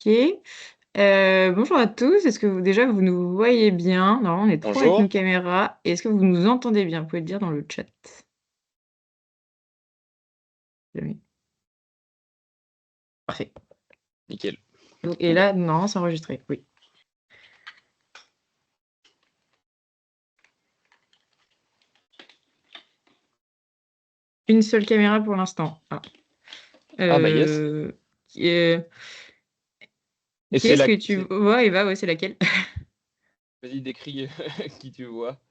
Bonjour à tous. Est-ce que vous nous voyez bien? Normalement, on est 3 avec nos Bonjour. caméras. Et est-ce que vous nous entendez bien? Vous pouvez le dire dans le chat. Jamais. Parfait. Nickel. Et là, non, c'est enregistré. Oui. Une seule caméra pour l'instant. Ah. Bah yes. Qui est- Et qui c'est est-ce la... que tu vois, Eva? Ouais, c'est laquelle? Vas-y, décris qui tu vois.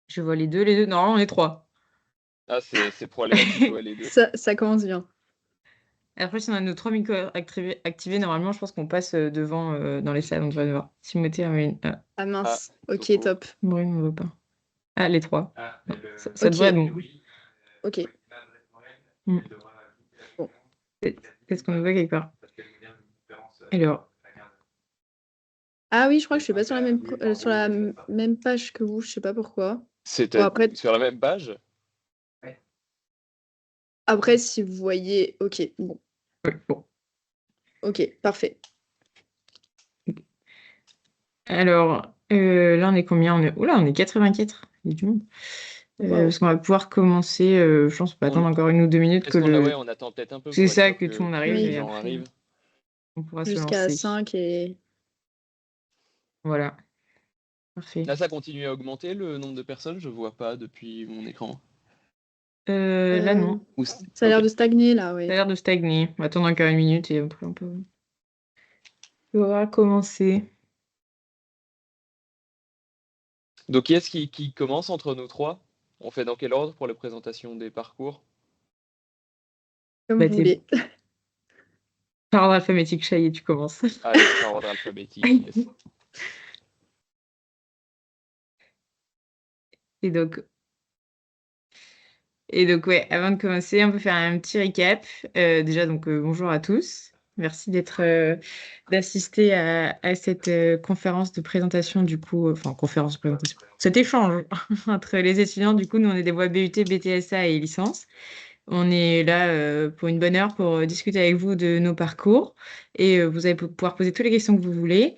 Je vois les deux, les deux. Non, on est 3. Ah, c'est problématique, ouais, les deux. Ça commence bien. Après, si on a nos 3 micros activés, normalement, je pense qu'on passe devant dans les salles. On devrait le voir. Timothée, Amélie. Ah, Ah Ah, mince, ok, coucou. top. Brune, on ne voit pas. Ah, les 3. Non, ça Ok. devrait être bon. Ok, Mm. bon. Qu'est-ce qu'on voit quelque part? Alors, Ah oui, je crois que je suis pas sur la même, sur la même page que vous, je sais pas pourquoi. Bon, après, Sur la même page? si vous voyez... Ok, bon. ouais, bon. Ok, parfait. Alors, là, on est combien? Oula, on est 84. Il y a du monde. Waouh. Parce qu'on va pouvoir commencer, je pense, on peut attendre encore 1 ou 2 minutes Est-ce que qu'on a... Ouais, le... on attend peut-être un peu C'est pour être ça, sûr que tout le monde que arrive les Oui, et gens après, arrivent. on pourra se jusqu'à lancer. 5 et... Voilà, parfait. Là, ça continue à augmenter le nombre de personnes, je vois pas depuis mon écran. Là, non. Ça a Ok. l'air de stagner, là, Ça a ouais. l'air de stagner. On va attendre encore 1 minute et après, on va commencer. Donc, qui est-ce qui commence entre nous trois? On fait dans quel ordre pour la présentation des parcours? Comme Bah, vous voulez. par ordre alphabétique, Chahier, tu commences. Allez, par ordre alphabétique, yes. Et donc, ouais, avant de commencer, on peut faire un petit récap. Déjà, donc, bonjour à tous. Merci d'assister à cette conférence de présentation, du coup, enfin, conférence de présentation, cet échange entre les étudiants. Du coup, nous, on est des voies BUT, BTSA et licence. On est là pour une bonne heure pour discuter avec vous de nos parcours et vous allez pouvoir poser toutes les questions que vous voulez.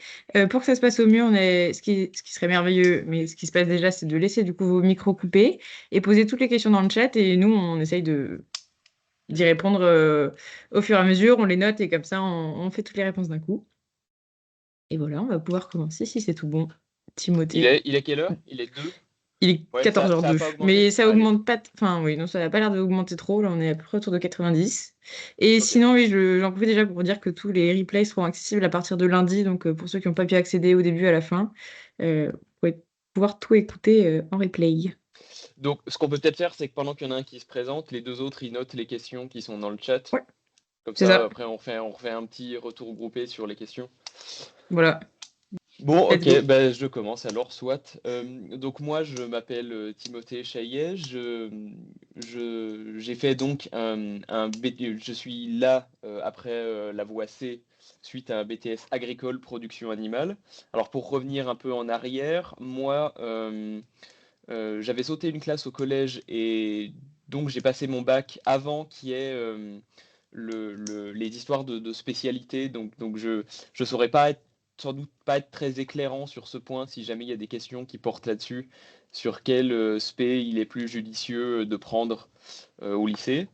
Pour que ça se passe au mieux, ce qui serait merveilleux, mais ce qui se passe déjà, c'est de laisser du coup vos micros coupés et poser toutes les questions dans le chat et nous, on essaye d'y répondre au fur et à mesure, on les note et comme ça, on fait toutes les réponses d'un coup. Et voilà, on va pouvoir commencer si c'est tout bon. Timothée. Il est quelle heure? Il est 2. Il est Ouais, ça a 14h02, pas augmenté? mais ça Allez. augmente pas. Enfin, oui, non, ça n'a pas l'air d'augmenter trop. Là, on est à peu près autour de 90. Et Ok. sinon, oui, j'en profite déjà pour vous dire que tous les replays seront accessibles à partir de lundi. Donc, pour ceux qui n'ont pas pu accéder au début, à la fin, vous pouvez pouvoir tout écouter en replay. Donc, ce qu'on peut peut-être faire, c'est que pendant qu'il y en a un qui se présente, les deux autres, ils notent les questions qui sont dans le chat. Ouais, Comme c'est ça, ça. après, on refait un petit retour groupé sur les questions. Voilà, Bon, let's ok, go. bah, je commence alors, soit. Donc moi, je m'appelle Timothée Chaillet. J'ai fait donc je suis là après la voie C suite à un BTS agricole production animale. Alors pour revenir un peu en arrière, moi, j'avais sauté une classe au collège et donc j'ai passé mon bac avant qu'il y ait les histoires de spécialité. Donc je saurais pas être, sans doute pas être très éclairant sur ce point si jamais il y a des questions qui portent là-dessus, sur quel spé il est plus judicieux de prendre au lycée.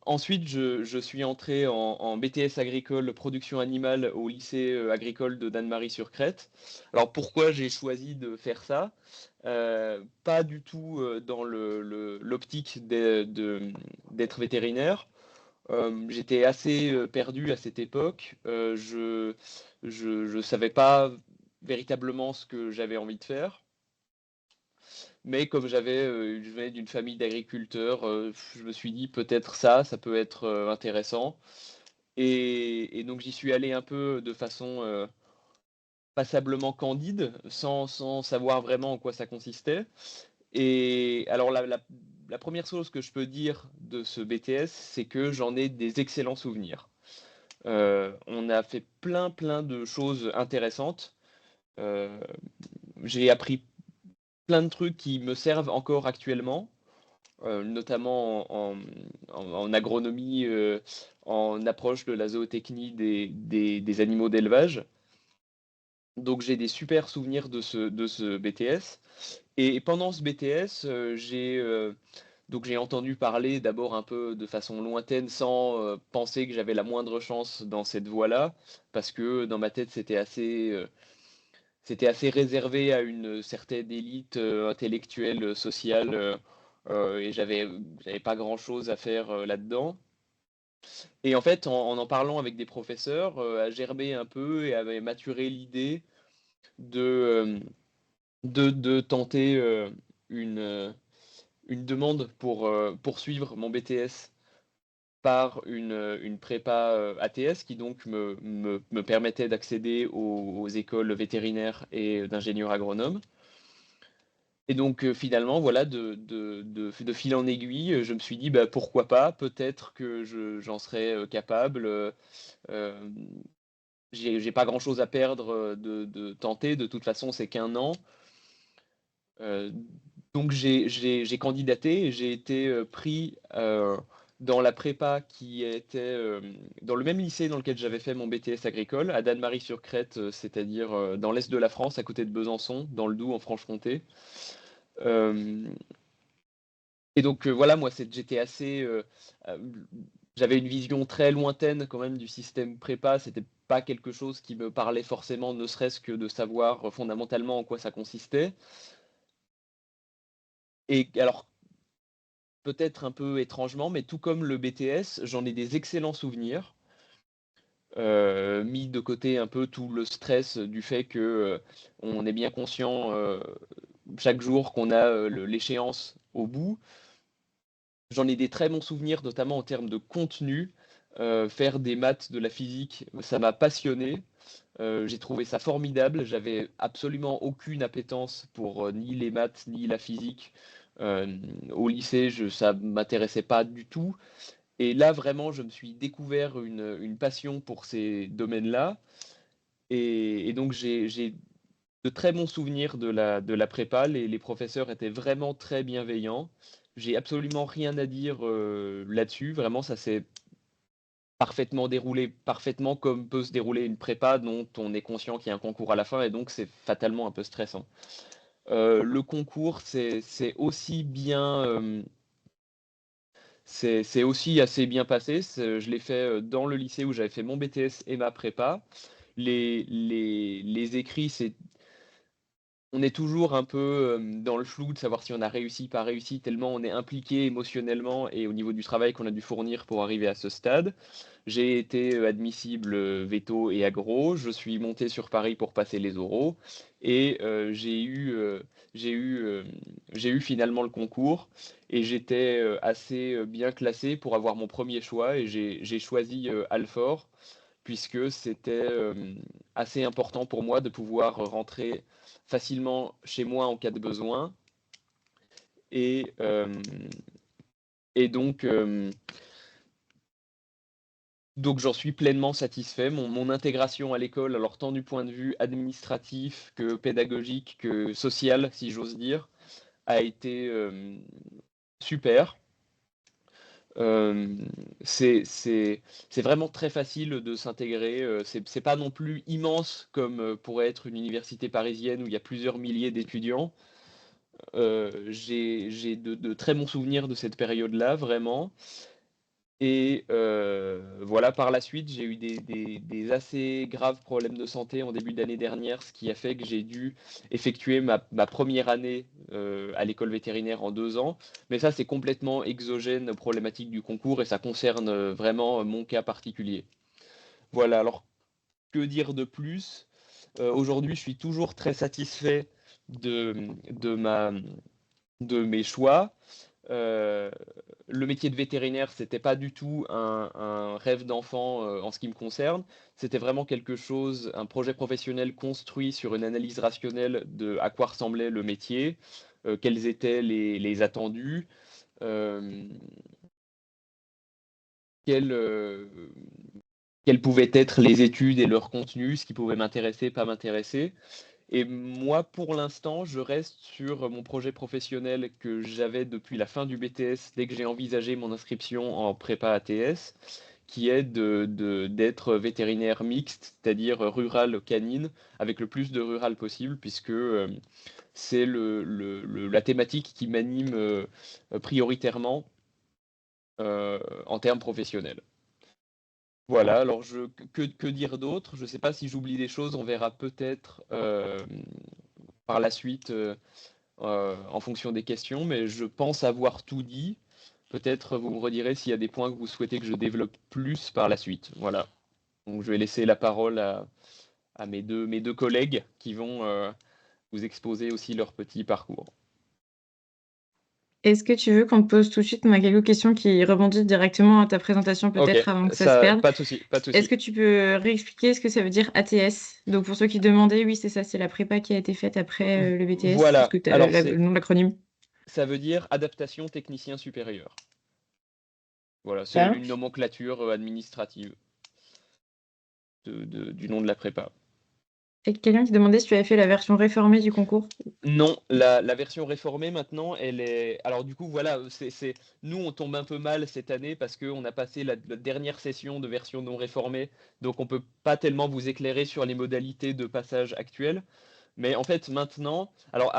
Ensuite, je suis entré en BTS agricole production animale au lycée agricole de Dannemarie-sur-Crète. Alors pourquoi j'ai choisi de faire ça? Pas du tout dans l'optique d'être vétérinaire. J'étais assez perdu à cette époque. Je savais pas véritablement ce que j'avais envie de faire. Mais comme je venais d'une famille d'agriculteurs, je me suis dit peut-être ça peut être intéressant. Et donc j'y suis allé un peu de façon passablement candide, sans savoir vraiment en quoi ça consistait. Et alors la première chose que je peux dire de ce BTS, c'est que j'en ai des excellents souvenirs. On a fait plein de choses intéressantes. J'ai appris plein de trucs qui me servent encore actuellement. notamment en agronomie, en approche de la zootechnie des animaux d'élevage. Donc j'ai des super souvenirs de ce BTS. Et pendant ce BTS, j'ai entendu parler d'abord un peu de façon lointaine sans penser que j'avais la moindre chance dans cette voie-là, parce que dans ma tête c'était assez réservé à une certaine élite intellectuelle, sociale, et j'avais pas grand-chose à faire là-dedans. Et en fait, en parlant avec des professeurs, a gerbé un peu et avait maturé l'idée de, de tenter une, euh, une demande pour poursuivre mon BTS par une prépa ATS qui donc me permettait d'accéder aux écoles vétérinaires et d'ingénieurs agronomes. Et donc finalement, voilà, de fil en aiguille, je me suis dit, bah, pourquoi pas, peut-être que j'en serais capable. Euh, j'ai pas grand-chose à perdre de tenter, de toute façon, c'est qu'un an. Euh, donc j'ai candidaté et j'ai été pris dans la prépa qui était dans le même lycée dans lequel j'avais fait mon BTS agricole, à Dannemarie-sur-Crète, c'est-à-dire dans l'est de la France, à côté de Besançon, dans le Doubs, en Franche-Comté. Euh, et donc voilà, moi euh, j'avais une vision très lointaine quand même du système prépa. C'était pas quelque chose qui me parlait forcément, ne serait-ce que de savoir fondamentalement en quoi ça consistait. Et alors peut-être un peu étrangement, mais tout comme le BTS, j'en ai des excellents souvenirs. Mis de côté un peu tout le stress du fait que on est bien conscient chaque jour qu'on a l'échéance au bout. J'en ai des très bons souvenirs, notamment en termes de contenu. Faire des maths, de la physique, ça m'a passionné. J'ai trouvé ça formidable. J'avais absolument aucune appétence pour ni les maths ni la physique. Au lycée, ça m'intéressait pas du tout. Et là, vraiment, je me suis découvert une passion pour ces domaines-là. Et donc, j'ai de très bons souvenirs de la prépa. Les professeurs étaient vraiment très bienveillants. J'ai absolument rien à dire là-dessus. Vraiment, ça s'est parfaitement déroulé, parfaitement comme peut se dérouler une prépa dont on est conscient qu'il y a un concours à la fin et donc c'est fatalement un peu stressant. Le concours, c'est aussi bien, c'est aussi assez bien passé. Je l'ai fait dans le lycée où j'avais fait mon BTS et ma prépa. Les écrits, on est toujours un peu dans le flou de savoir si on a réussi, pas réussi, tellement on est impliqué émotionnellement et au niveau du travail qu'on a dû fournir pour arriver à ce stade. J'ai été admissible veto et agro, je suis monté sur Paris pour passer les oraux et j'ai eu, euh, j'ai eu finalement le concours et j'étais assez bien classé pour avoir mon premier choix et j'ai choisi Alfort puisque c'était assez important pour moi de pouvoir rentrer facilement chez moi en cas de besoin. Et, euh, et donc j'en suis pleinement satisfait. Mon intégration à l'école, alors tant du point de vue administratif que pédagogique que social, si j'ose dire, a été super. Euh, c'est vraiment très facile de s'intégrer. C'est pas non plus immense comme pourrait être une université parisienne où il y a plusieurs milliers d'étudiants. J'ai de très bons souvenirs de cette période-là, vraiment. Et voilà, par la suite, j'ai eu des assez graves problèmes de santé en début d'année dernière, ce qui a fait que j'ai dû effectuer ma première année à l'école vétérinaire en 2 ans. Mais ça, c'est complètement exogène aux problématiques du concours et ça concerne vraiment mon cas particulier. Voilà, alors que dire de plus? Aujourd'hui, je suis toujours très satisfait de de mes choix. Euh, le métier de vétérinaire, c'était pas du tout un rêve d'enfant en ce qui me concerne. C'était vraiment quelque chose, un projet professionnel construit sur une analyse rationnelle de à quoi ressemblait le métier, quels étaient les attendus, euh, quels, euh, quelles pouvaient être les études et leur contenu, ce qui pouvait m'intéresser, pas m'intéresser. Et moi, pour l'instant, je reste sur mon projet professionnel que j'avais depuis la fin du BTS, dès que j'ai envisagé mon inscription en prépa ATS, qui est d'être vétérinaire mixte, c'est-à-dire rural canine, avec le plus de rural possible, puisque c'est la thématique qui m'anime prioritairement en termes professionnels. Voilà, alors que dire d'autre? Je ne sais pas si j'oublie des choses, on verra peut-être par la suite en fonction des questions, mais je pense avoir tout dit. Peut-être vous me redirez s'il y a des points que vous souhaitez que je développe plus par la suite. Voilà. Donc je vais laisser la parole à mes deux collègues qui vont vous exposer aussi leur petit parcours. Est-ce que tu veux qu'on te pose tout de suite, on a quelques questions qui rebondissent directement à ta présentation Ok, peut-être avant que ça se perde. pas de souci, pas de Est-ce souci. que tu peux réexpliquer ce que ça veut dire ATS? Donc pour ceux qui demandaient, oui, c'est ça, c'est la prépa qui a été faite après le BTS. Est-ce Voilà, que tu as alors le nom de l'acronyme? ça veut dire adaptation technicien supérieur. Voilà, c'est Ça. une nomenclature administrative du nom de la prépa. Et quelqu'un qui demandait si tu avais fait la version réformée du concours. Non, la version réformée maintenant, elle est. Alors du coup, voilà, nous on tombe un peu mal cette année parce qu'on a passé la dernière session de version non réformée, donc on peut pas tellement vous éclairer sur les modalités de passage actuelles. Mais en fait, maintenant, alors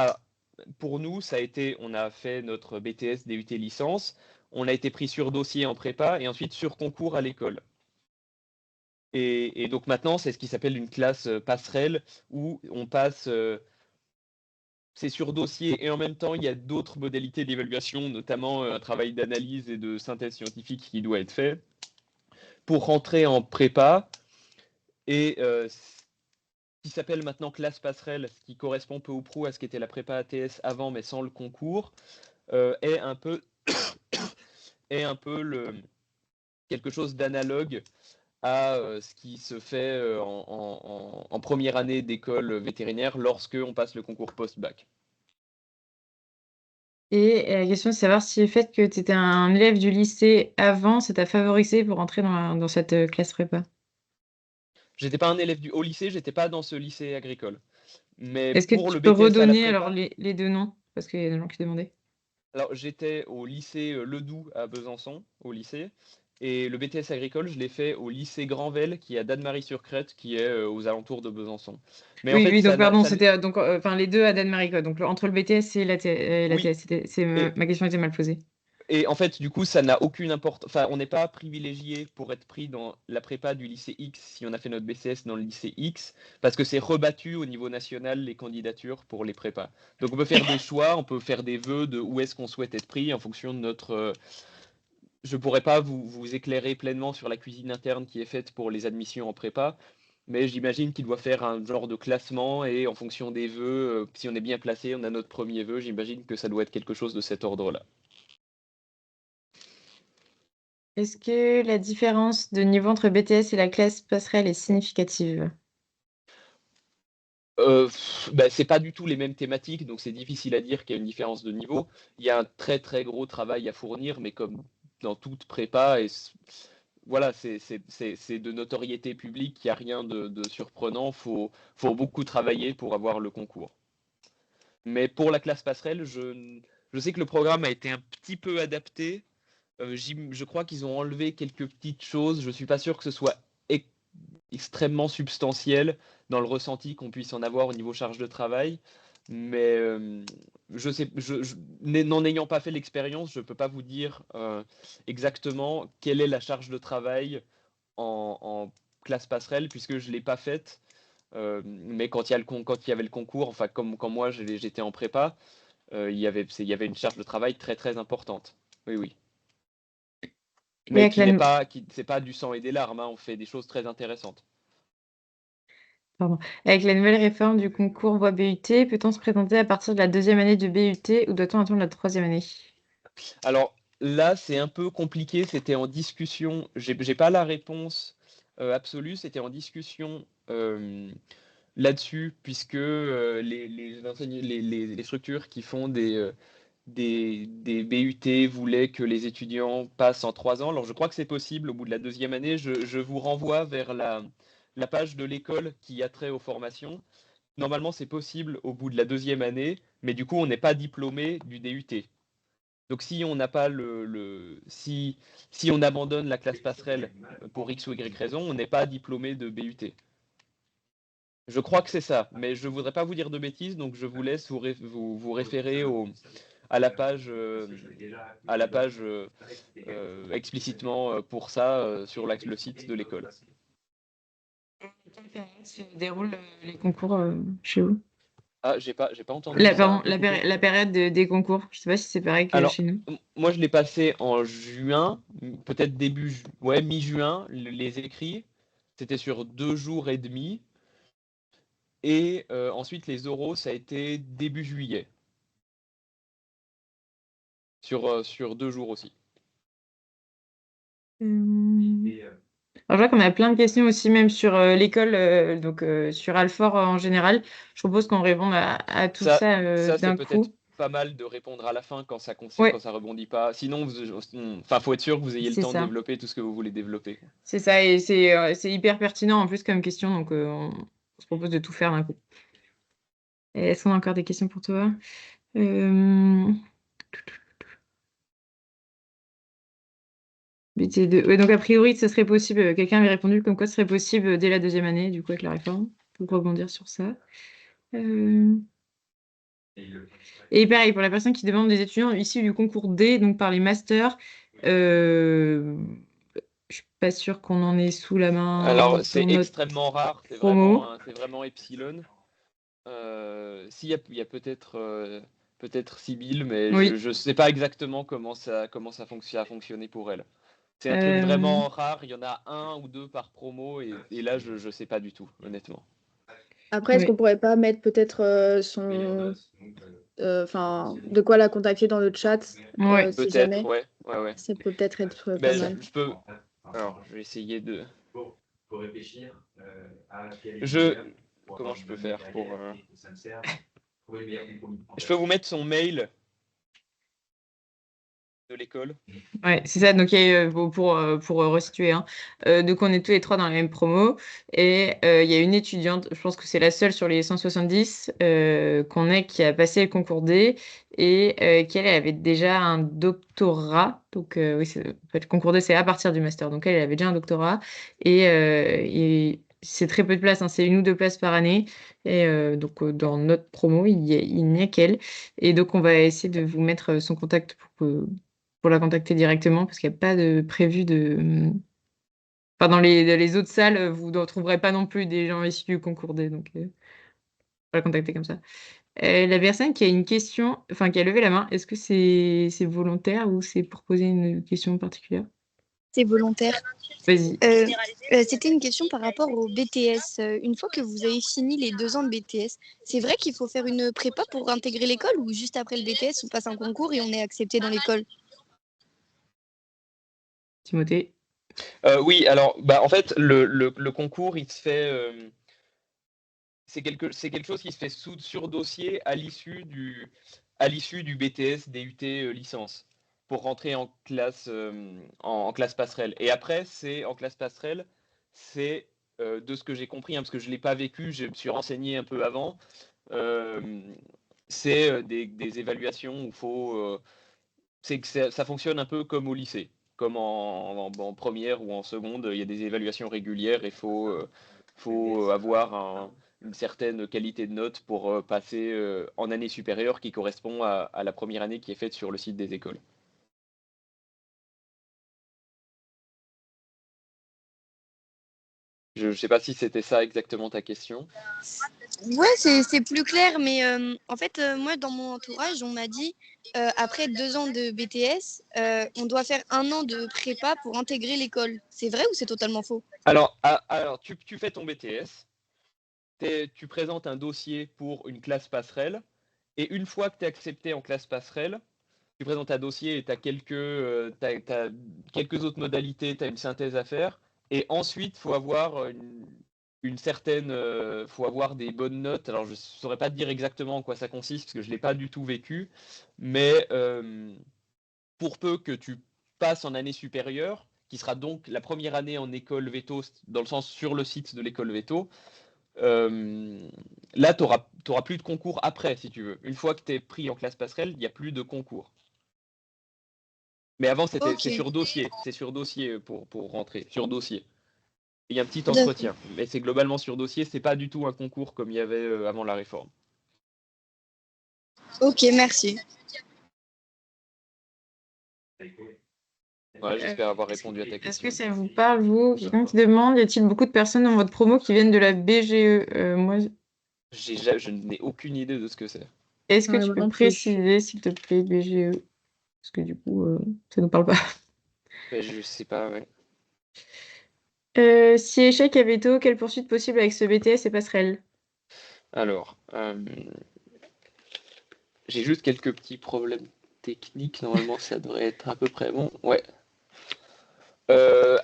pour nous, ça a été, on a fait notre BTS DUT licence, on a été pris sur dossier en prépa et ensuite sur concours à l'école. Et donc maintenant, c'est ce qui s'appelle une classe passerelle où on passe. C'est sur dossier et en même temps, il y a d'autres modalités d'évaluation, notamment un travail d'analyse et de synthèse scientifique qui doit être fait pour rentrer en prépa. Et ce qui s'appelle maintenant classe passerelle, ce qui correspond peu ou prou à ce qu'était la prépa ATS avant, mais sans le concours, est un peu, quelque chose d'analogue à ce qui se fait en première année d'école vétérinaire lorsque on passe le concours post-bac. Et la question, c'est de savoir si le fait que tu étais un élève du lycée avant, ça t'a favorisé pour entrer dans cette classe prépa. J'étais pas un élève au lycée, j'étais pas dans ce lycée agricole. Mais Est-ce que pour tu le peux BTS à la redonner alors prépa, les deux noms? Parce qu'il y a des gens qui demandaient. alors j'étais au lycée Ledoux à Besançon, au lycée, et le BTS agricole, je l'ai fait au lycée Granvelle, qui est à Dannemarie-sur-Crète, qui est aux alentours de Besançon. Mais en Oui, fait, oui, donc pardon, c'était donc enfin les deux à Danemark, quoi. Donc entre le BTS et la oui, TS, et, ma question était mal posée. et en fait, du coup, ça n'a aucune importance. Enfin, on n'est pas privilégié pour être pris dans la prépa du lycée X si on a fait notre BCS dans le lycée X, parce que c'est rebattu au niveau national les candidatures pour les prépas. Donc on peut faire des choix, on peut faire des vœux de où est-ce qu'on souhaite être pris en fonction de notre je ne pourrais pas vous éclairer pleinement sur la cuisine interne qui est faite pour les admissions en prépa, mais j'imagine qu'il doit faire un genre de classement et en fonction des vœux, si on est bien placé, on a notre premier vœu, j'imagine que ça doit être quelque chose de cet ordre-là. Est-ce que la différence de niveau entre BTS et la classe passerelle est significative? C'est pas du tout les mêmes thématiques, donc c'est difficile à dire qu'il y a une différence de niveau. Il y a un très très gros travail à fournir, mais comme dans toute prépa, voilà, c'est de notoriété publique, il n'y a rien de surprenant, faut beaucoup travailler pour avoir le concours. Mais pour la classe passerelle, je sais que le programme a été un petit peu adapté. Je crois qu'ils ont enlevé quelques petites choses. Je ne suis pas sûr que ce soit extrêmement substantiel dans le ressenti qu'on puisse en avoir au niveau charge de travail. Mais je sais, n'en ayant pas fait l'expérience, je ne peux pas vous dire exactement quelle est la charge de travail en classe passerelle, puisque je ne l'ai pas faite. Mais quand il y avait le concours, enfin comme quand moi j'étais en prépa, il y avait une charge de travail très très importante. Oui, oui. Et Mais avec la, c'est pas du sang et des larmes, hein, on fait des choses très intéressantes. pardon. Avec la nouvelle réforme du concours voie BUT, peut-on se présenter à partir de la deuxième année de BUT ou doit-on attendre la troisième année? Alors là, c'est un peu compliqué, c'était en discussion, j'ai pas la réponse absolue, c'était en discussion là-dessus, puisque les structures qui font des BUT voulaient que les étudiants passent en 3 ans. Alors je crois que c'est possible au bout de la deuxième année. Je vous renvoie vers la page de l'école qui a trait aux formations. normalement, c'est possible au bout de la 2e année, mais du coup, on n'est pas diplômé du DUT. Donc, si on n'a pas si on abandonne la classe passerelle pour X ou Y raison, on n'est pas diplômé de BUT. Je crois que c'est ça, mais je voudrais pas vous dire de bêtises, donc je vous laisse vous référer à la page, explicitement pour ça sur le site de l'école. Quelle période se déroulent les concours chez vous? Ah, j'ai pas entendu ça. Pardon, la période des concours. Je sais pas si c'est pareil que Alors, chez nous. moi, je l'ai passé en juin, peut-être mi-juin, les écrits. C'était sur 2 jours et demi. Et ensuite, les oraux, ça a été début juillet. Sur 2 jours aussi. Alors, je vois qu'on a plein de questions aussi, même sur l'école, donc sur Alfort en général. Je propose qu'on réponde à tout ça Ça, c'est d'un peut-être coup. pas mal de répondre à la fin quand ça Ouais, rebondit pas. Sinon, faut être sûr que vous ayez le c'est temps de ça. développer tout ce que vous voulez développer. C'est ça, et c'est hyper pertinent en plus comme question, donc on se propose de tout faire d'un coup. Et est-ce qu'on a encore des questions pour toi? BT2. Ouais, donc a priori, ce serait possible. Quelqu'un avait répondu comme quoi ce serait possible dès la 2e année, du coup, avec la réforme. Pour rebondir sur ça. Et pareil, pour la personne qui demande des étudiants issus du concours D, donc par les masters, je suis pas sûre qu'on en ait sous la main Alors, dans c'est notre extrêmement rare, promo. c'est vraiment epsilon. S'il y a peut-être Sibylle, mais Oui. je sais pas exactement comment ça a fonctionné pour elle. C'est un truc Euh, vraiment rare, il y en a 1 ou 2 par promo, et là, je sais pas du tout, honnêtement. Après, est-ce oui. qu'on pourrait pas mettre peut-être enfin, de quoi la contacter dans le chat Ouais. si Peut-être, jamais? ouais, ouais, ouais. Ça peut peut-être être pas Ben, mal. je peux. Alors, je vais essayer de. Je. Comment je peux faire pour. Je peux vous mettre son mail de l'école. Ouais, c'est ça. Donc, pour resituer, hein, donc on est tous les trois dans la même promo et il y a une étudiante, je pense que c'est la seule sur les 170 qu'on ait qui a passé le concours D et qu'elle avait déjà un doctorat. Donc, oui, en fait, le concours D, c'est à partir du master. Donc, elle avait déjà un doctorat et c'est très peu de places, hein, c'est 1 ou 2 places par année. Et donc, dans notre promo, il n'y a qu'elle. Et donc, on va essayer de vous mettre son contact pour la contacter directement parce qu'il n'y a pas de prévu de. Enfin, dans les autres salles, vous ne trouverez pas non plus des gens issus du concours D, donc on va la contacter comme ça. La personne qui a une question, enfin qui a levé la main, est-ce que c'est volontaire ou c'est pour poser une question particulière? C'est volontaire. Vas-y. C'était une question par rapport au BTS. Une fois que vous avez fini les 2 ans de BTS, c'est vrai qu'il faut faire une prépa pour intégrer l'école ou juste après le BTS, on passe un concours et on est accepté dans l'école? Timothée. Oui, alors, bah, en fait, le concours, il se fait. C'est quelque chose qui se fait sur dossier à l'issue du BTS DUT licence pour rentrer en classe en classe passerelle. Et après, c'est en classe passerelle, c'est de ce que j'ai compris, hein, parce que je l'ai pas vécu, je me suis renseigné un peu avant. C'est des évaluations où il faut. C'est que ça fonctionne un peu comme au lycée, comme en première ou en seconde, il y a des évaluations régulières et faut avoir une certaine qualité de notes pour passer en année supérieure qui correspond à la première année qui est faite sur le site des écoles. Je ne sais pas si c'était ça exactement ta question. Ouais, c'est plus clair, mais en fait, moi, dans mon entourage, on m'a dit, après 2 ans de BTS, on doit faire 1 an de prépa pour intégrer l'école. C'est vrai ou c'est totalement faux? Alors, tu fais ton BTS, tu présentes un dossier pour une classe passerelle, et une fois que tu es accepté en classe passerelle, tu présentes un dossier et tu as quelques autres modalités, tu as une synthèse à faire. Et ensuite, il faut avoir faut avoir des bonnes notes. Alors, je ne saurais pas te dire exactement en quoi ça consiste, parce que je ne l'ai pas du tout vécu. Mais pour peu que tu passes en année supérieure, qui sera donc la première année en école Veto, dans le sens sur le site de l'école Veto, Là, tu n'auras plus de concours après, si tu veux. Une fois que tu es pris en classe passerelle, il n'y a plus de concours. Mais avant, c'est sur dossier. C'est sur dossier pour rentrer, sur dossier. Il y a un petit entretien, mais c'est globalement sur dossier. C'est pas du tout un concours comme il y avait avant la réforme. Ok, merci. Voilà, j'espère avoir répondu à ta Est-ce question. que ça vous parle, vous? Quelqu'un qui demande, y a-t-il beaucoup de personnes dans votre promo qui viennent de la BGE? Moi, Je n'ai aucune idée de ce que c'est. est-ce que Ouais, tu moi peux non plus. préciser, s'il te plaît, BGE? Parce que du coup, ça nous parle pas. Je sais pas, ouais. Si échec à veto, quelle poursuite possible avec ce BTS et passerelle? Alors, j'ai juste quelques petits problèmes techniques. Normalement, ça devrait être à peu près bon. Ouais.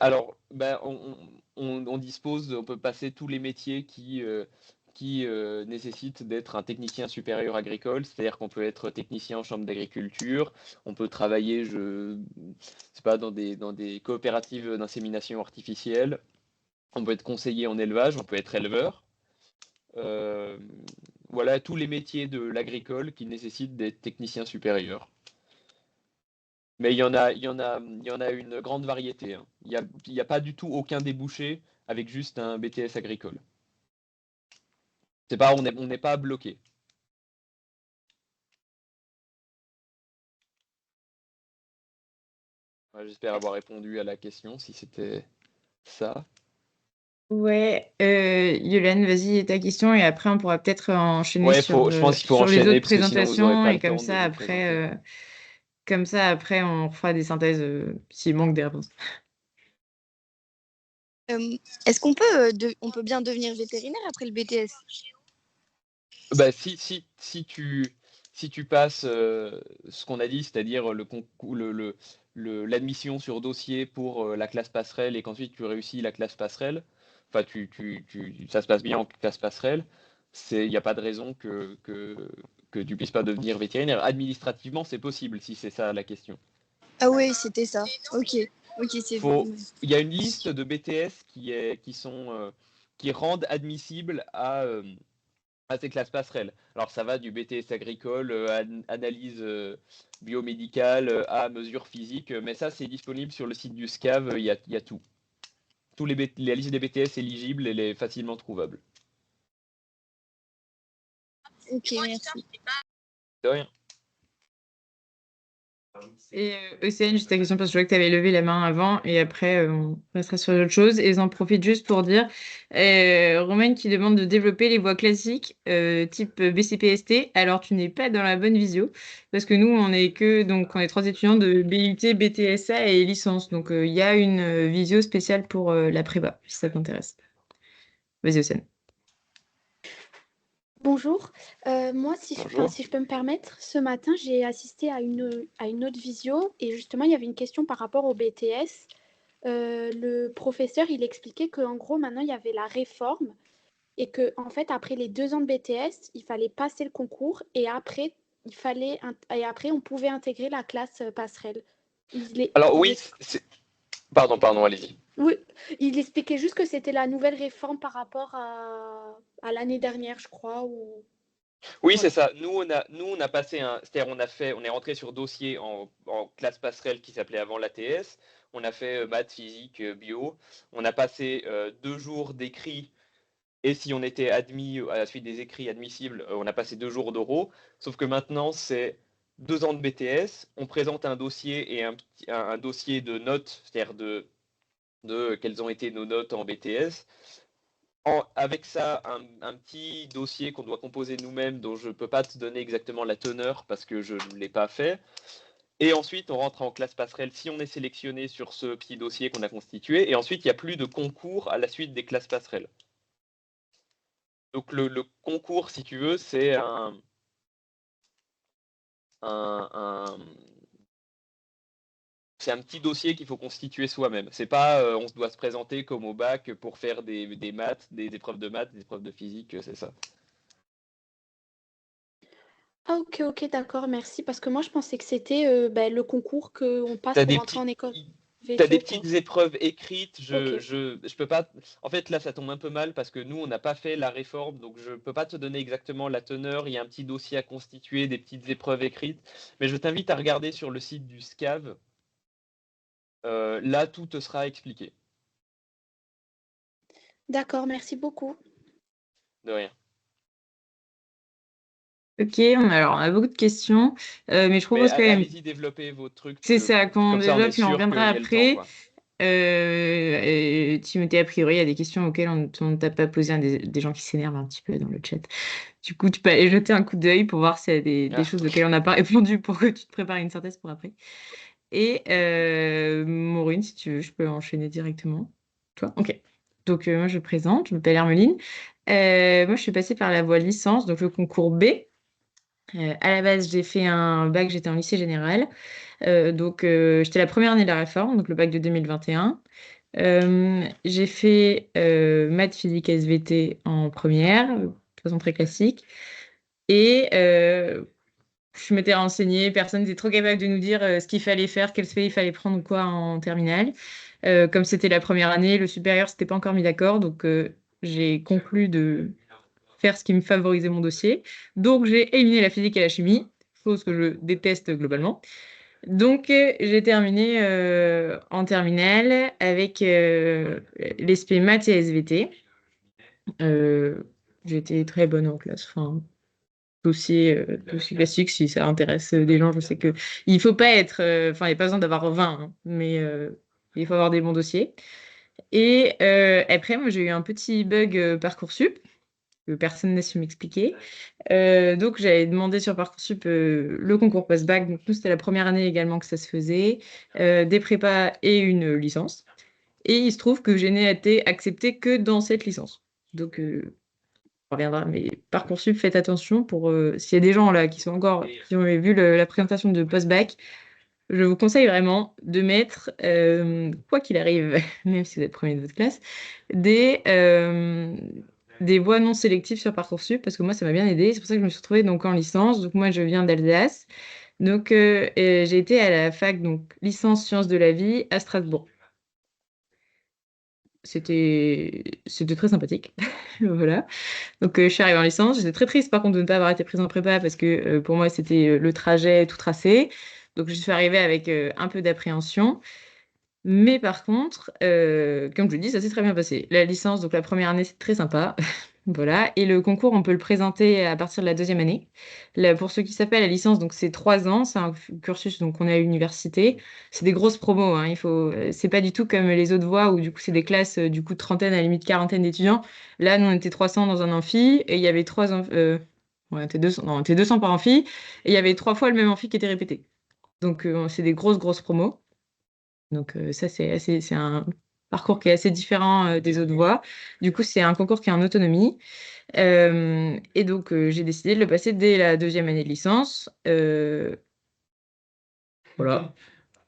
Alors, on dispose, on peut passer tous les métiers qui nécessitent d'être un technicien supérieur agricole, c'est-à-dire qu'on peut être technicien en chambre d'agriculture, on peut travailler, je sais pas, dans des coopératives d'insémination artificielle, on peut être conseiller en élevage, on peut être éleveur. Voilà tous les métiers de l'agricole qui nécessitent d'être technicien supérieur. Mais il y en a une grande variété, hein. Il y a pas du tout aucun débouché avec juste un BTS agricole. C'est pas, on n'est pas bloqué. Ouais, j'espère avoir répondu à la question, si c'était ça. Ouais, Yolande, vas-y, ta question, et après, on pourra peut-être enchaîner Ouais, sur, je pense qu'il faut sur les enchaîner autres parce que sinon vous n'aurez présentations, pas et le temps de vous présenter. comme ça, après, on fera des synthèses s'il manque des réponses. Est-ce qu'on peut, on peut bien devenir vétérinaire après le BTS? Bah, si tu passes ce qu'on a dit, c'est-à-dire le concours, l'admission sur dossier pour la classe passerelle et qu'ensuite tu réussis la classe passerelle, enfin ça se passe bien en classe passerelle, il n'y a pas de raison que tu puisses pas devenir vétérinaire. Administrativement, c'est possible si c'est ça la question. Ah oui, c'était ça. Ok, c'est Il y a une liste de BTS qui rendent admissible à ces classes passerelles. Alors ça va du BTS agricole, analyse biomédicale, à mesure physique, mais ça c'est disponible sur le site du SCAV, il y a tout. La liste des BTS éligibles, elle est facilement trouvable. Ok, merci. De rien. Et ECN, juste ta question, parce que je vois que tu avais levé la main avant, et après, on restera sur autre chose. Et j'en profite juste pour dire, Romaine qui demande de développer les voies classiques, type BCPST. Alors, tu n'es pas dans la bonne visio, parce que nous, donc, on est 3 étudiants de BUT, BTSA et licence. Donc, il y a une visio spéciale pour la prépa, si ça t'intéresse. Vas-y, Océane. Bonjour. Moi, Bonjour. si je peux me permettre, ce matin, j'ai assisté à une autre visio et justement, il y avait une question par rapport au BTS. Le professeur, il expliquait qu'en gros, maintenant, il y avait la réforme et que en fait, après les 2 ans de BTS, il fallait passer le concours et après, on pouvait intégrer la classe passerelle. Alors oui, pardon, allez-y. Oui, il expliquait juste que c'était la nouvelle réforme par rapport à l'année dernière, je crois. Oui, Voilà. c'est ça. Nous, on a passé c'est-à-dire on est rentré sur dossier en classe passerelle qui s'appelait avant l'ATS. On a fait maths, physique, bio. On a passé 2 jours d'écrit. Et si on était admis à la suite des écrits admissibles, on a passé 2 jours d'oraux. Sauf que maintenant, c'est 2 ans de BTS. On présente un dossier et un dossier de notes, c'est-à-dire de quelles ont été nos notes en BTS. Avec ça, un petit dossier qu'on doit composer nous-mêmes, dont je ne peux pas te donner exactement la teneur parce que je ne l'ai pas fait. Et ensuite, on rentre en classe passerelle si on est sélectionné sur ce petit dossier qu'on a constitué. Et ensuite, il n'y a plus de concours à la suite des classes passerelles. Donc le concours, si tu veux, c'est c'est un petit dossier qu'il faut constituer soi-même. C'est pas on doit se présenter comme au bac pour faire des maths, des épreuves de maths, des épreuves de physique, c'est ça. Ah ok, d'accord, merci. Parce que moi, je pensais que c'était le concours qu'on passe T'as pour des entrer petits, en école. T'as des VTO, quoi. petites épreuves écrites, Ok. je peux pas. En fait, là, ça tombe un peu mal parce que nous, on n'a pas fait la réforme, donc je peux pas te donner exactement la teneur. Il y a un petit dossier à constituer, des petites épreuves écrites. Mais je t'invite à regarder sur le site du SCAV. Là, tout te sera expliqué. D'accord, merci beaucoup. De rien. Ok, alors on a beaucoup de questions, mais je Mais propose quand même, allez-y, développez vos trucs. c'est ça, quand on Comme ça, on est développe et on sûr reviendra qu'il y a le temps, après. quoi. Timothée, a priori, il y a des questions auxquelles on ne t'a pas posé, des gens qui s'énervent un petit peu dans le chat. Du coup, tu peux aller jeter un coup d'œil pour voir s'il y a des Ah. choses auxquelles on n'a pas répondu pour que tu te prépares une synthèse pour après. Et Maureen, si tu veux, je peux enchaîner directement. Toi? Ok. Donc, moi, je me présente, je m'appelle Hermeline. Moi, je suis passée par la voie licence, donc le concours B. À la base, j'ai fait un bac, j'étais en lycée général. Donc, j'étais la première année de la réforme, donc le bac de 2021. J'ai fait maths, physique, SVT en première, de façon très classique. Et je m'étais renseignée, personne n'était trop capable de nous dire ce qu'il fallait faire, quel spé il fallait prendre ou quoi en terminale. Comme c'était la première année, le supérieur s'était pas encore mis d'accord, donc j'ai conclu de faire ce qui me favorisait mon dossier. Donc j'ai éliminé la physique et la chimie, chose que je déteste globalement. Donc j'ai terminé en terminale avec les spé maths et SVT. Euh, J'étais très bonne en classe. Enfin, dossier classique, si ça intéresse des gens, je sais que il faut pas être, enfin, il n'y a pas besoin d'avoir 20, hein, mais il faut avoir des bons dossiers. Et après, moi, j'ai eu un petit bug Parcoursup que personne n'a su m'expliquer. Donc, j'avais demandé sur Parcoursup le concours post-bac. Donc, nous, c'était la première année également que ça se faisait, des prépas et une licence. Et il se trouve que je n'ai été acceptée que dans cette licence. Donc, on reviendra, mais Parcoursup, faites attention pour s'il y a des gens là qui ont vu la présentation de post-bac, je vous conseille vraiment de mettre, quoi qu'il arrive, même si vous êtes premier de votre classe, des voies non sélectives sur Parcoursup, parce que moi, ça m'a bien aidé. C'est pour ça que je me suis retrouvée donc en licence. Donc moi, je viens d'Alsace. Donc j'ai été à la fac, donc licence sciences de la vie à Strasbourg. C'était très sympathique. Voilà. Donc, je suis arrivée en licence. J'étais très triste, par contre, de ne pas avoir été prise en prépa parce que pour moi, c'était le trajet tout tracé. Donc, je suis arrivée avec un peu d'appréhension. Mais par contre, comme je le dis, ça s'est très bien passé. La licence, donc la première année, c'est très sympa. Voilà. Et le concours, on peut le présenter à partir de la deuxième année. Là, pour ceux qui s'appellent la licence, donc c'est 3 ans. C'est un cursus, donc on est à l'université. C'est des grosses promos, hein. C'est pas du tout comme les autres voies où du coup c'est des classes du coup de trentaine à la limite quarantaine d'étudiants. Là, nous on était 300 dans un amphi et il y avait ouais, on était 200, non, on était 200 par amphi et il y avait 3 fois le même amphi qui était répété. Donc c'est des grosses promos. Donc ça, c'est un parcours qui est assez différent des autres voies. Du coup, c'est un concours qui est en autonomie. Et donc, j'ai décidé de le passer dès la deuxième année de licence. Voilà.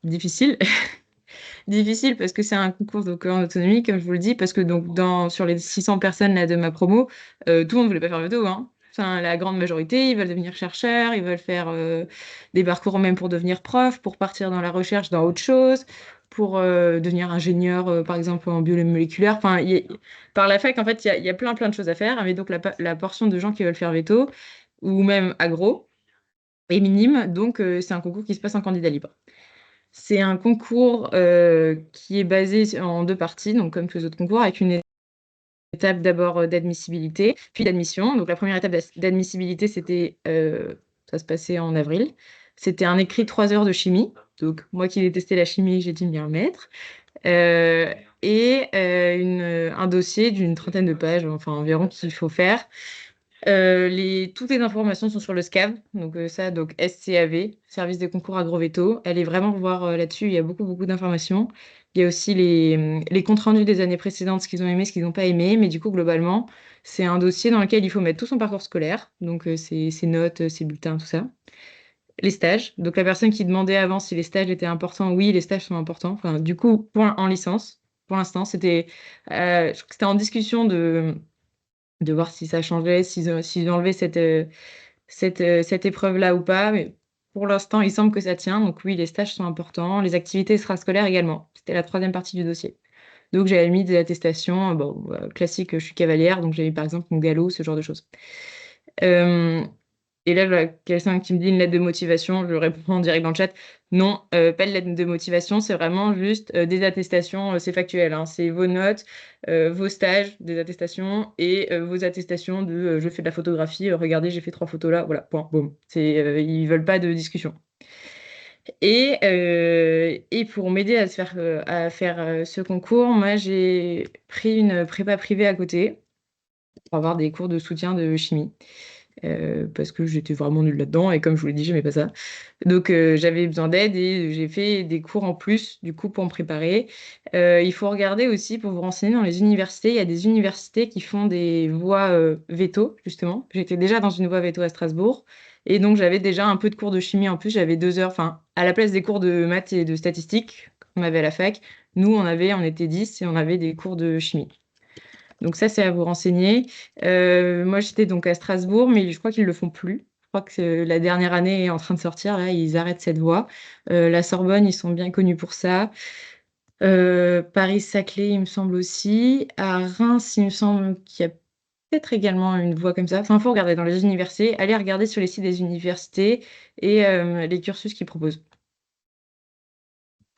Difficile. Difficile parce que c'est un concours donc, en autonomie, comme je vous le dis, parce que donc, sur les 600 personnes là, de ma promo, tout le monde ne voulait pas faire veto, hein. Enfin, la grande majorité, ils veulent devenir chercheurs, ils veulent faire des parcours même pour devenir prof, pour partir dans la recherche dans autre chose, pour devenir ingénieur, par exemple, en biomoléculaire. Enfin, par la fac, en fait, il y a plein de choses à faire, mais donc la portion de gens qui veulent faire veto, ou même agro, est minime, donc c'est un concours qui se passe en candidat libre. C'est un concours qui est basé en 2 parties, donc comme tous les autres concours, avec une étape d'abord d'admissibilité, puis d'admission. Donc la première étape d'admissibilité, ça se passait en avril. C'était un écrit 3 heures de chimie. Donc moi qui détestais la chimie, j'ai dû m'y remettre. Et un dossier d'une trentaine de pages, enfin environ, qu'il faut faire. Toutes les informations sont sur le SCAV, donc SCAV, Service des concours agrovéto. Allez vraiment voir là-dessus, il y a beaucoup d'informations. Il y a aussi les comptes rendus des années précédentes, ce qu'ils ont aimé, ce qu'ils n'ont pas aimé, mais du coup, globalement, c'est un dossier dans lequel il faut mettre tout son parcours scolaire, donc ses notes, ses bulletins, tout ça. Les stages, donc la personne qui demandait avant si les stages étaient importants, oui, les stages sont importants. Enfin, du coup, en licence, pour l'instant, je crois que c'était en discussion de voir si ça changeait, s'ils enlevaient cette épreuve-là ou pas. Mais pour l'instant, il semble que ça tient. Donc oui, les stages sont importants, les activités extrascolaires également. C'était la troisième partie du dossier. Donc j'avais mis des attestations, classique, je suis cavalière, donc j'avais mis par exemple mon galop, ce genre de choses. Et là, quelqu'un qui me dit une lettre de motivation, je réponds en direct dans le chat. Non, pas de lettre de motivation, c'est vraiment juste des attestations, c'est factuel, hein, c'est vos notes, vos stages, des attestations, et vos attestations de je fais de la photographie, regardez, j'ai fait 3 photos là, voilà, point, boum. Ils veulent pas de discussion. Et pour m'aider à faire ce concours, moi j'ai pris une prépa privée à côté pour avoir des cours de soutien de chimie. Parce que j'étais vraiment nulle là-dedans et comme je vous l'ai dit, j'aimais pas ça. Donc j'avais besoin d'aide et j'ai fait des cours en plus du coup pour me préparer. Il faut regarder aussi pour vous renseigner dans les universités. Il y a des universités qui font des voies veto justement. J'étais déjà dans une voie veto à Strasbourg et donc j'avais déjà un peu de cours de chimie en plus. J'avais 2 heures, enfin à la place des cours de maths et de statistiques qu'on avait à la fac, nous on était 10 et on avait des cours de chimie. Donc ça, c'est à vous renseigner. Moi, j'étais donc à Strasbourg, mais je crois qu'ils le font plus. Je crois que la dernière année est en train de sortir. Là, ils arrêtent cette voie. La Sorbonne, ils sont bien connus pour ça. Paris-Saclay, il me semble aussi. À Reims, il me semble qu'il y a peut-être également une voie comme ça. Enfin, il faut regarder dans les universités. Allez regarder sur les sites des universités et les cursus qu'ils proposent.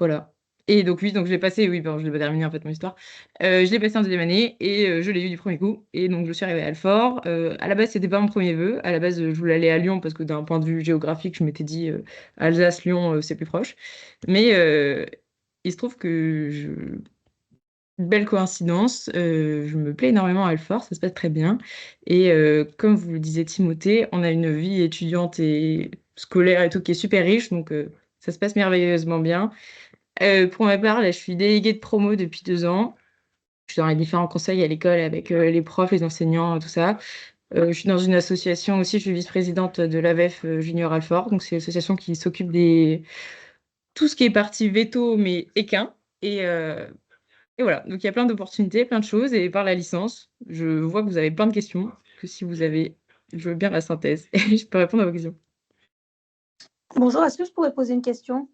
Voilà. Et donc oui, donc je l'ai passé, oui, pardon, je l'ai pas terminé en fait mon histoire. Je l'ai passé en deuxième année et je l'ai eu du premier coup. Et donc je suis arrivée à Alfort. À la base, c'était pas mon premier vœu. À la base, je voulais aller à Lyon parce que d'un point de vue géographique, je m'étais dit Alsace-Lyon, c'est plus proche. Mais il se trouve belle coïncidence, je me plais énormément à Alfort, ça se passe très bien. Et comme vous le disiez Timothée, on a une vie étudiante et scolaire et tout qui est super riche, donc ça se passe merveilleusement bien. Pour ma part, là, je suis déléguée de promo depuis 2 ans. Je suis dans les différents conseils à l'école avec les profs, les enseignants, tout ça. Je suis dans une association aussi, je suis vice-présidente de l'AVEF Junior Alfort. Donc, c'est l'association qui s'occupe tout ce qui est partie veto, mais équin. Et voilà, donc il y a plein d'opportunités, plein de choses. Et par la licence, je vois que vous avez plein de questions. Que si vous avez, je veux bien la synthèse et je peux répondre à vos questions. Bonjour, est-ce que je pourrais poser une question?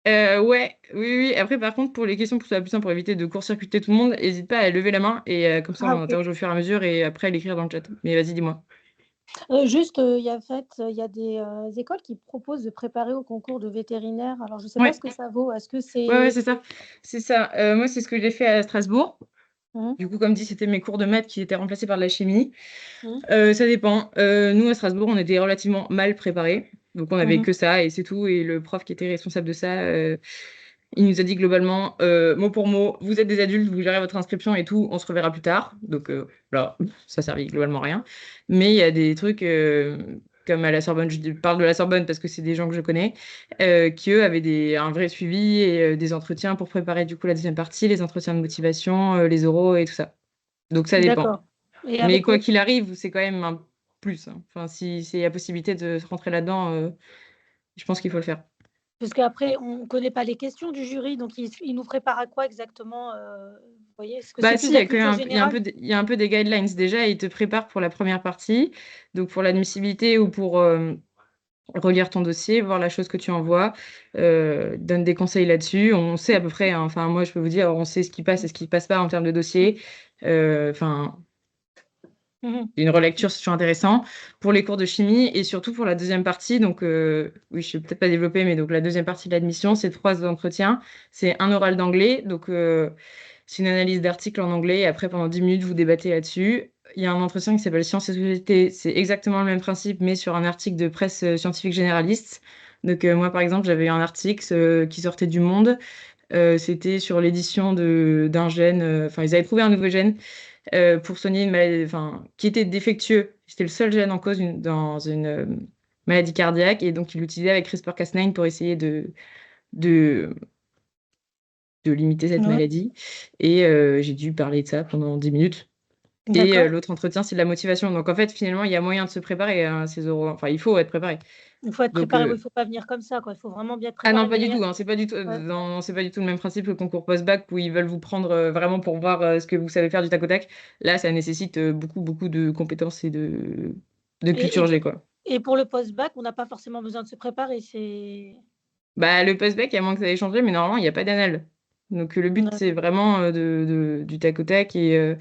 Ouais, oui. Après, par contre, pour les questions, pour que ce soit plus simple, pour éviter de court-circuiter tout le monde, n'hésite pas à lever la main et comme ça, on Ok. interroge au fur et à mesure et après à l'écrire dans le chat. Mais vas-y, dis-moi. Juste, il y a des écoles qui proposent de préparer au concours de vétérinaire. Alors, je ne sais pas Ouais. ce que ça vaut. Est-ce que c'est... Ouais, c'est ça. C'est ça. Moi, c'est ce que j'ai fait à Strasbourg. Mhm. Du coup, comme dit, c'était mes cours de maths qui étaient remplacés par de la chimie. Mhm. Ça dépend. Nous, à Strasbourg, on était relativement mal préparés. Donc, on n'avait Mhm. que ça et c'est tout. Et le prof qui était responsable de ça, il nous a dit globalement, mot pour mot, vous êtes des adultes, vous gérez votre inscription et tout, on se reverra plus tard. Donc, là, ça servait globalement à rien. Mais il y a des trucs comme à la Sorbonne, je parle de la Sorbonne parce que c'est des gens que je connais, qui eux avaient un vrai suivi et des entretiens pour préparer du coup la deuxième partie, les entretiens de motivation, les oraux et tout ça. Donc, ça dépend. D'accord. Et Mais avec quoi le- qu'il arrive, c'est quand même un plus, hein. Enfin, si c'est la possibilité de se rentrer là-dedans, je pense qu'il faut le faire. Parce qu'après, on ne connaît pas les questions du jury, donc il nous prépare à quoi exactement vous voyez, est-ce que c'est Bah plus si, de la culture générale? il y a un peu des guidelines déjà, ils te préparent pour la première partie, donc pour l'admissibilité ou pour relire ton dossier, voir la chose que tu envoies, donne des conseils là-dessus. On sait à peu près, hein, enfin moi je peux vous dire, on sait ce qui passe et ce qui passe pas en termes de dossier. Enfin, Mhm. une relecture, c'est toujours intéressant. Pour les cours de chimie et surtout pour la deuxième partie, donc oui, je ne vais peut-être pas développer, mais donc la deuxième partie de l'admission, c'est 3 entretiens. C'est un oral d'anglais, donc c'est une analyse d'articles en anglais. Et après, pendant 10 minutes, vous débattez là-dessus. Il y a un entretien qui s'appelle Sciences et Société. C'est exactement le même principe, mais sur un article de presse scientifique généraliste. Donc moi, par exemple, j'avais eu un article qui sortait du Monde. C'était sur l'édition d'un gène. Enfin, ils avaient trouvé un nouveau gène pour soigner une maladie, enfin, qui était défectueux. C'était le seul gène en cause dans une maladie cardiaque, et donc il l'utilisait avec CRISPR-Cas9 pour essayer de, de limiter cette Ouais. maladie. Et j'ai dû parler de ça pendant 10 minutes. Et D'accord. l'autre entretien, c'est de la motivation. Donc en fait, finalement, il y a moyen de se préparer à ces oraux. Enfin, il faut être préparé. Il faut être Donc, préparé, il ne faut pas venir comme ça, quoi. Il faut vraiment bien être ah non, préparé. pas du Mais tout, hein. C'est pas du tout, ouais. c'est pas du tout le même principe que le concours post-bac où ils veulent vous prendre vraiment pour voir ce que vous savez faire du tac au tac. Là, ça nécessite beaucoup, beaucoup de compétences et de Et culture G, quoi. Et pour le post-bac, on n'a pas forcément besoin de se préparer. Bah, le post-bac, à moins que ça ait changé, mais normalement, il n'y a pas d'annale. Donc, le but, c'est vraiment du tac au tac. Et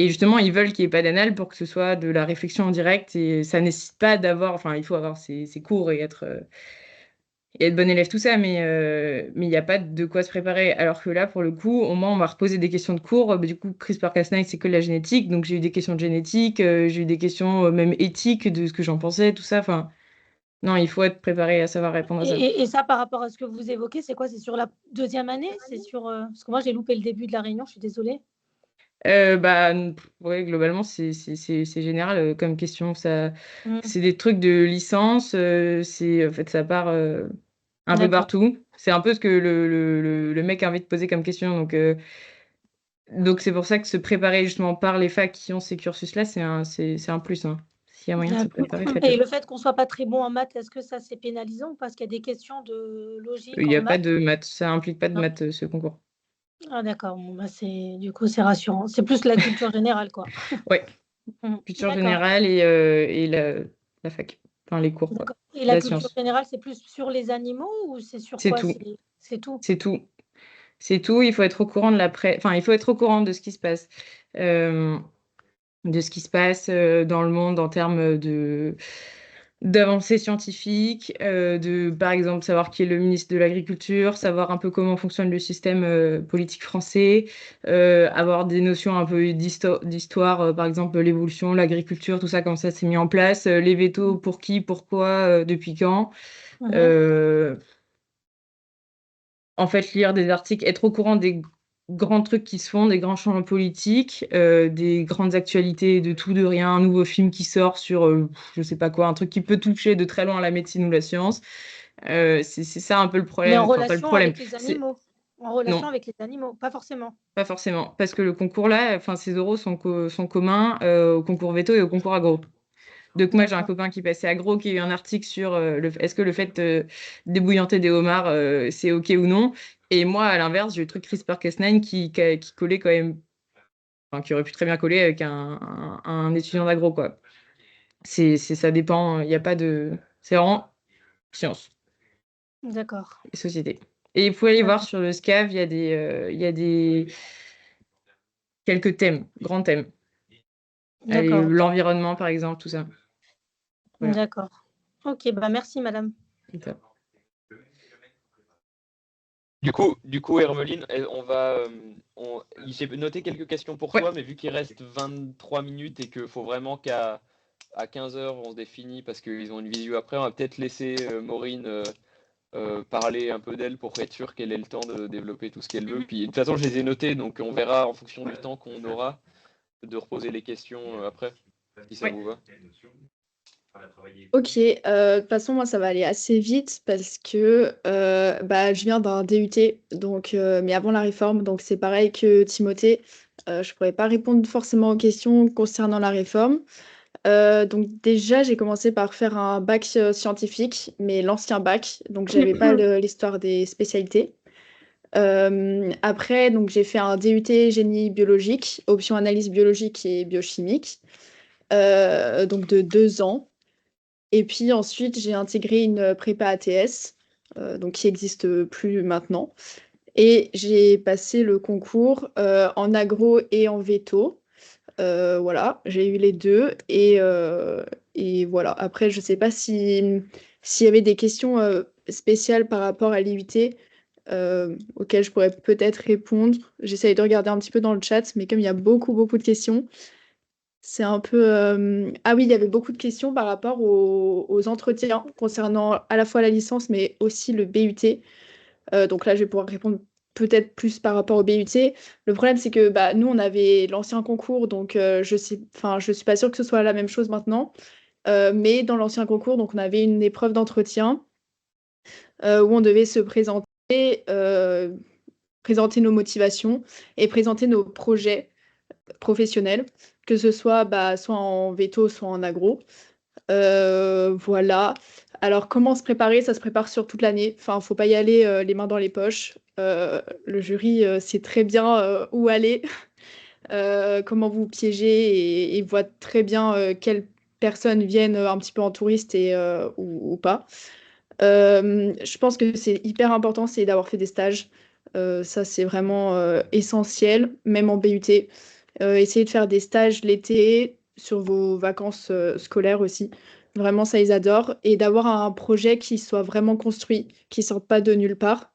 justement, ils veulent qu'il n'y ait pas d'annale pour que ce soit de la réflexion en direct. Et ça nécessite pas d'avoir... Enfin, il faut avoir ses cours et être bon élève, tout ça, mais il n'y a pas de quoi se préparer. Alors que là, pour le coup, au moins, on va reposer des questions de cours. Du coup, CRISPR-Cas9, c'est que de la génétique. Donc, j'ai eu des questions de génétique, j'ai eu des questions même éthiques de ce que j'en pensais, tout ça. Enfin, non, il faut être préparé à savoir répondre à ça. Et ça, par rapport à ce que vous évoquez, c'est quoi? C'est sur la deuxième année? C'est sur parce que moi, j'ai loupé le début de la réunion, je suis désolée. Bah, ouais, globalement, c'est général comme question. Ça, c'est des trucs de licence. En fait, ça part un peu D'accord. partout. C'est un peu ce que le mec a envie de poser comme question. Donc c'est pour ça que se préparer justement par les facs qui ont ces cursus-là, c'est un plus. Hein. S'il y a moyen de se préparer, Et faites-le. le fait qu'on soit pas très bon en maths, est-ce que ça, c'est pénalisant ou parce qu'il y a des questions de logique Il n'y a en pas maths? de maths. Ça implique pas de Non. maths, ce concours. Ah d'accord, bon, bah, du coup, c'est rassurant. C'est plus la culture générale, quoi. Ouais, culture D'accord. générale et la fac. Enfin, les cours, quoi. D'accord. Et la La culture science. générale, c'est plus sur les animaux ou c'est sur C'est quoi? tout. C'est tout. C'est tout. C'est tout. Il faut être au courant enfin, il faut être au courant de ce qui se passe. De ce qui se passe dans le monde en termes d'avancées scientifiques, par exemple, savoir qui est le ministre de l'Agriculture, savoir un peu comment fonctionne le système politique français, avoir des notions un peu d'histoire, par exemple, l'évolution, l'agriculture, tout ça, comment ça s'est mis en place, les vétos, pour qui, pourquoi, depuis quand. En fait, lire des articles, être au courant des grands trucs qui se font, des grands changements politiques, des grandes actualités de tout, de rien, un nouveau film qui sort sur, je sais pas quoi, un truc qui peut toucher de très loin la médecine ou la science. C'est ça un peu le problème. Mais en Enfin, pas le relation problème. avec les animaux. En relation Non, avec les animaux, pas forcément. pas forcément. Parce que le concours là, enfin, ces oraux sont communs au concours veto et au concours agro. Donc moi, j'ai un copain qui passait agro, qui a eu un article sur est-ce que le fait d'ébouillanter des homards, c'est OK ou non. Et moi, à l'inverse, j'ai eu le truc CRISPR-Cas9 qui collait quand même, enfin, qui aurait pu très bien coller avec un étudiant d'agro, quoi. Ça dépend, il n'y a pas de... C'est vraiment science D'accord. et société. Et vous pouvez aller voir sur le SCAV, il y a quelques thèmes, grands thèmes. D'accord. L'environnement, par exemple, tout ça. Voilà. D'accord. Ok, bah merci madame. Du coup, Hermeline, j'ai noté quelques questions pour toi, mais vu qu'il reste 23 minutes et qu'il faut vraiment qu'à 15h on se définit parce qu'ils ont une vidéo après, on va peut-être laisser Maureen parler un peu d'elle pour être sûr qu'elle ait le temps de développer tout ce qu'elle veut. Puis de toute façon, je les ai notés, donc on verra en fonction du temps qu'on aura de reposer les questions après, si ça vous va. Ok, de toute façon, moi, ça va aller assez vite parce que je viens d'un DUT, donc, mais avant la réforme, donc c'est pareil que Timothée. Je ne pourrais pas répondre forcément aux questions concernant la réforme. Donc déjà, j'ai commencé par faire un bac scientifique, mais l'ancien bac, donc j'avais pas l'histoire des spécialités. Après, donc j'ai fait un DUT génie biologique, option analyse biologique et biochimique, donc de 2 ans. Et puis ensuite, j'ai intégré une prépa ATS, donc qui n'existe plus maintenant. Et j'ai passé le concours en agro et en veto. Voilà, j'ai eu les deux. Et voilà. Après, je ne sais pas s'il y avait des questions spéciales par rapport à l'IUT auxquelles je pourrais peut-être répondre. J'essaye de regarder un petit peu dans le chat, mais comme il y a beaucoup, beaucoup de questions, c'est un peu... Ah oui, il y avait beaucoup de questions par rapport aux entretiens concernant à la fois la licence, mais aussi le BUT. Donc là, je vais pouvoir répondre peut-être plus par rapport au BUT. Le problème, c'est que nous, on avait l'ancien concours, donc je suis pas sûre que ce soit la même chose maintenant. Mais dans l'ancien concours, donc on avait une épreuve d'entretien où on devait se présenter nos motivations et présenter nos projets professionnels, que ce soit soit en veto, soit en agro. Voilà. Alors, comment se préparer? Ça se prépare sur toute l'année. Enfin, faut pas y aller les mains dans les poches. Le jury sait très bien où aller, comment vous piéger et voit très bien quel personnes viennent un petit peu en touriste ou pas. Je pense que c'est hyper important, c'est d'avoir fait des stages. Ça, c'est vraiment essentiel, même en BUT. Essayez de faire des stages l'été sur vos vacances scolaires aussi. Vraiment, ça, ils adorent. Et d'avoir un projet qui soit vraiment construit, qui ne sorte pas de nulle part.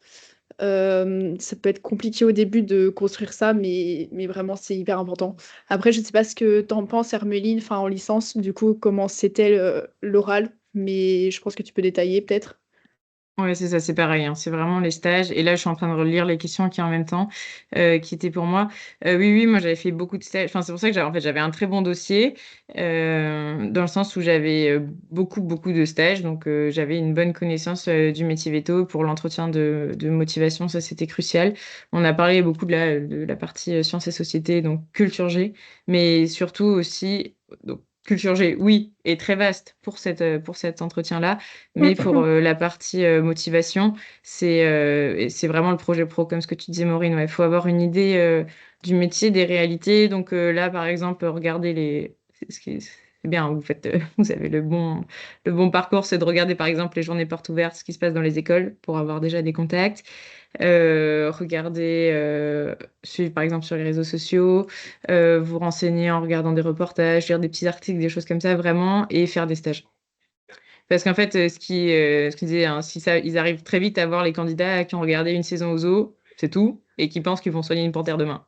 Ça peut être compliqué au début de construire ça, mais vraiment, c'est hyper important. Après, je ne sais pas ce que tu en penses, Hermeline, enfin, en licence, du coup, comment c'était l'oral, mais je pense que tu peux détailler peut-être. Ouais, c'est ça, c'est pareil, hein, c'est vraiment les stages. Et là, je suis en train de relire les questions qui en même temps, qui étaient pour moi. Oui, oui, moi, j'avais fait beaucoup de stages. Enfin, c'est pour ça que j'avais un très bon dossier, dans le sens où j'avais beaucoup, beaucoup de stages. Donc, j'avais une bonne connaissance du métier veto pour l'entretien de motivation. Ça, c'était crucial. On a parlé beaucoup de la partie sciences et société, donc culture G, mais surtout aussi, donc, culture G, oui, est très vaste pour cet entretien-là. Mais pour la partie motivation, c'est vraiment le projet pro, comme ce que tu disais, Maureen. Il faut avoir une idée du métier, des réalités. Donc là, par exemple, regardez c'est bien, vous faites, vous avez le bon parcours, c'est de regarder, par exemple, les journées portes ouvertes, ce qui se passe dans les écoles, pour avoir déjà des contacts. Regardez, suivre, par exemple, sur les réseaux sociaux, vous renseigner en regardant des reportages, lire des petits articles, des choses comme ça, vraiment, et faire des stages. Parce qu'en fait, ce qu'ils disaient, hein, si ça, ils arrivent très vite à voir les candidats qui ont regardé une saison au zoo, c'est tout, et qui pensent qu'ils vont soigner une panthère demain.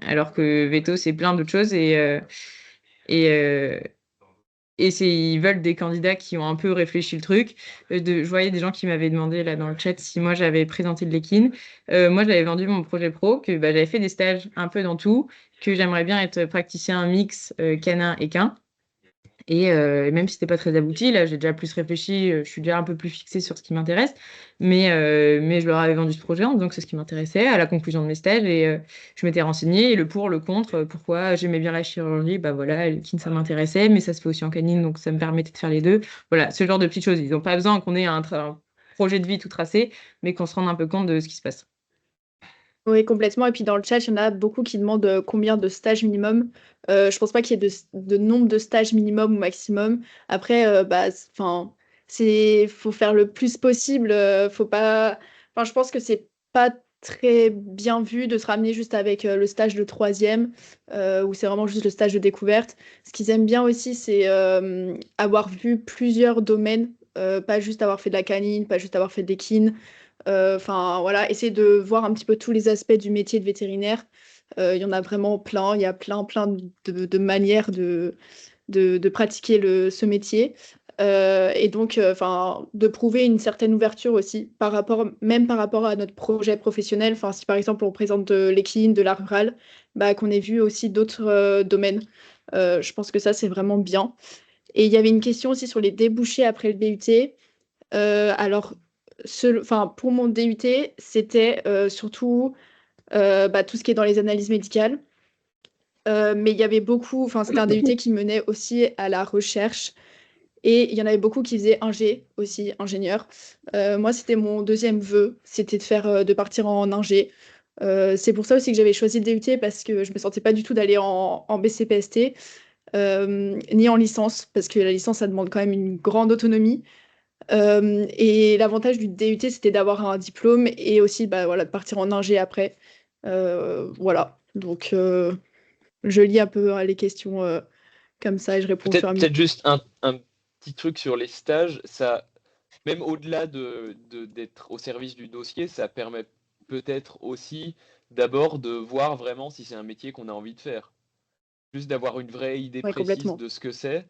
Alors que veto, c'est plein d'autres choses et, euh, et ils veulent des candidats qui ont un peu réfléchi le truc. Je voyais des gens qui m'avaient demandé là dans le chat si moi j'avais présenté de l'équine. Moi, j'avais vendu mon projet pro, que bah, j'avais fait des stages un peu dans tout, que j'aimerais bien être praticien mix canin équin. Et même si c'était pas très abouti, là j'ai déjà plus réfléchi, je suis déjà un peu plus fixée sur ce qui m'intéresse, mais je leur avais vendu ce projet en disant que c'est ce qui m'intéressait à la conclusion de mes stages et je m'étais renseignée et le pour, le contre, pourquoi j'aimais bien la chirurgie, bah voilà, le kin ça m'intéressait, mais ça se fait aussi en canine donc ça me permettait de faire les deux. Voilà, ce genre de petites choses. Ils n'ont pas besoin qu'on ait un projet de vie tout tracé, mais qu'on se rende un peu compte de ce qui se passe. Oui, complètement. Et puis dans le chat, il y en a beaucoup qui demandent combien de stages minimum. Je pense pas qu'il y ait de nombre de stages minimum ou maximum. Après, enfin, faut faire le plus possible. Faut pas. Enfin, je pense que c'est pas très bien vu de se ramener juste avec le stage de troisième, où c'est vraiment juste le stage de découverte. Ce qu'ils aiment bien aussi, c'est avoir vu plusieurs domaines, pas juste avoir fait de la canine, pas juste avoir fait des l'équine. Enfin, voilà, essayer de voir un petit peu tous les aspects du métier de vétérinaire. Il y en a vraiment plein. Il y a plein de manières de pratiquer ce métier. Et donc, enfin, de prouver une certaine ouverture aussi, même par rapport à notre projet professionnel. Enfin, si par exemple on présente de l'équine, de la rurale, bah, qu'on ait vu aussi d'autres domaines. Je pense que ça, c'est vraiment bien. Et il y avait une question aussi sur les débouchés après le BUT. Alors, enfin, pour mon DUT, c'était surtout tout ce qui est dans les analyses médicales. Mais il y avait beaucoup, enfin, c'était un DUT qui menait aussi à la recherche. Et il y en avait beaucoup qui faisaient ingé aussi, ingénieur. Moi, c'était mon deuxième vœu, c'était de partir en ingé. C'est pour ça aussi que j'avais choisi le DUT parce que je me sentais pas du tout d'aller en BCPST, ni en licence, parce que la licence, ça demande quand même une grande autonomie. Et l'avantage du DUT, c'était d'avoir un diplôme et aussi bah, voilà, de partir en ingé après. Voilà. Donc, je lis un peu les questions comme ça et je réponds au fur et à mesure. Peut-être juste un petit truc sur les stages, ça, même au-delà d'être au service du dossier, ça permet peut-être aussi d'abord de voir vraiment si c'est un métier qu'on a envie de faire. Juste d'avoir une vraie idée Ouais, précise complètement. de ce que c'est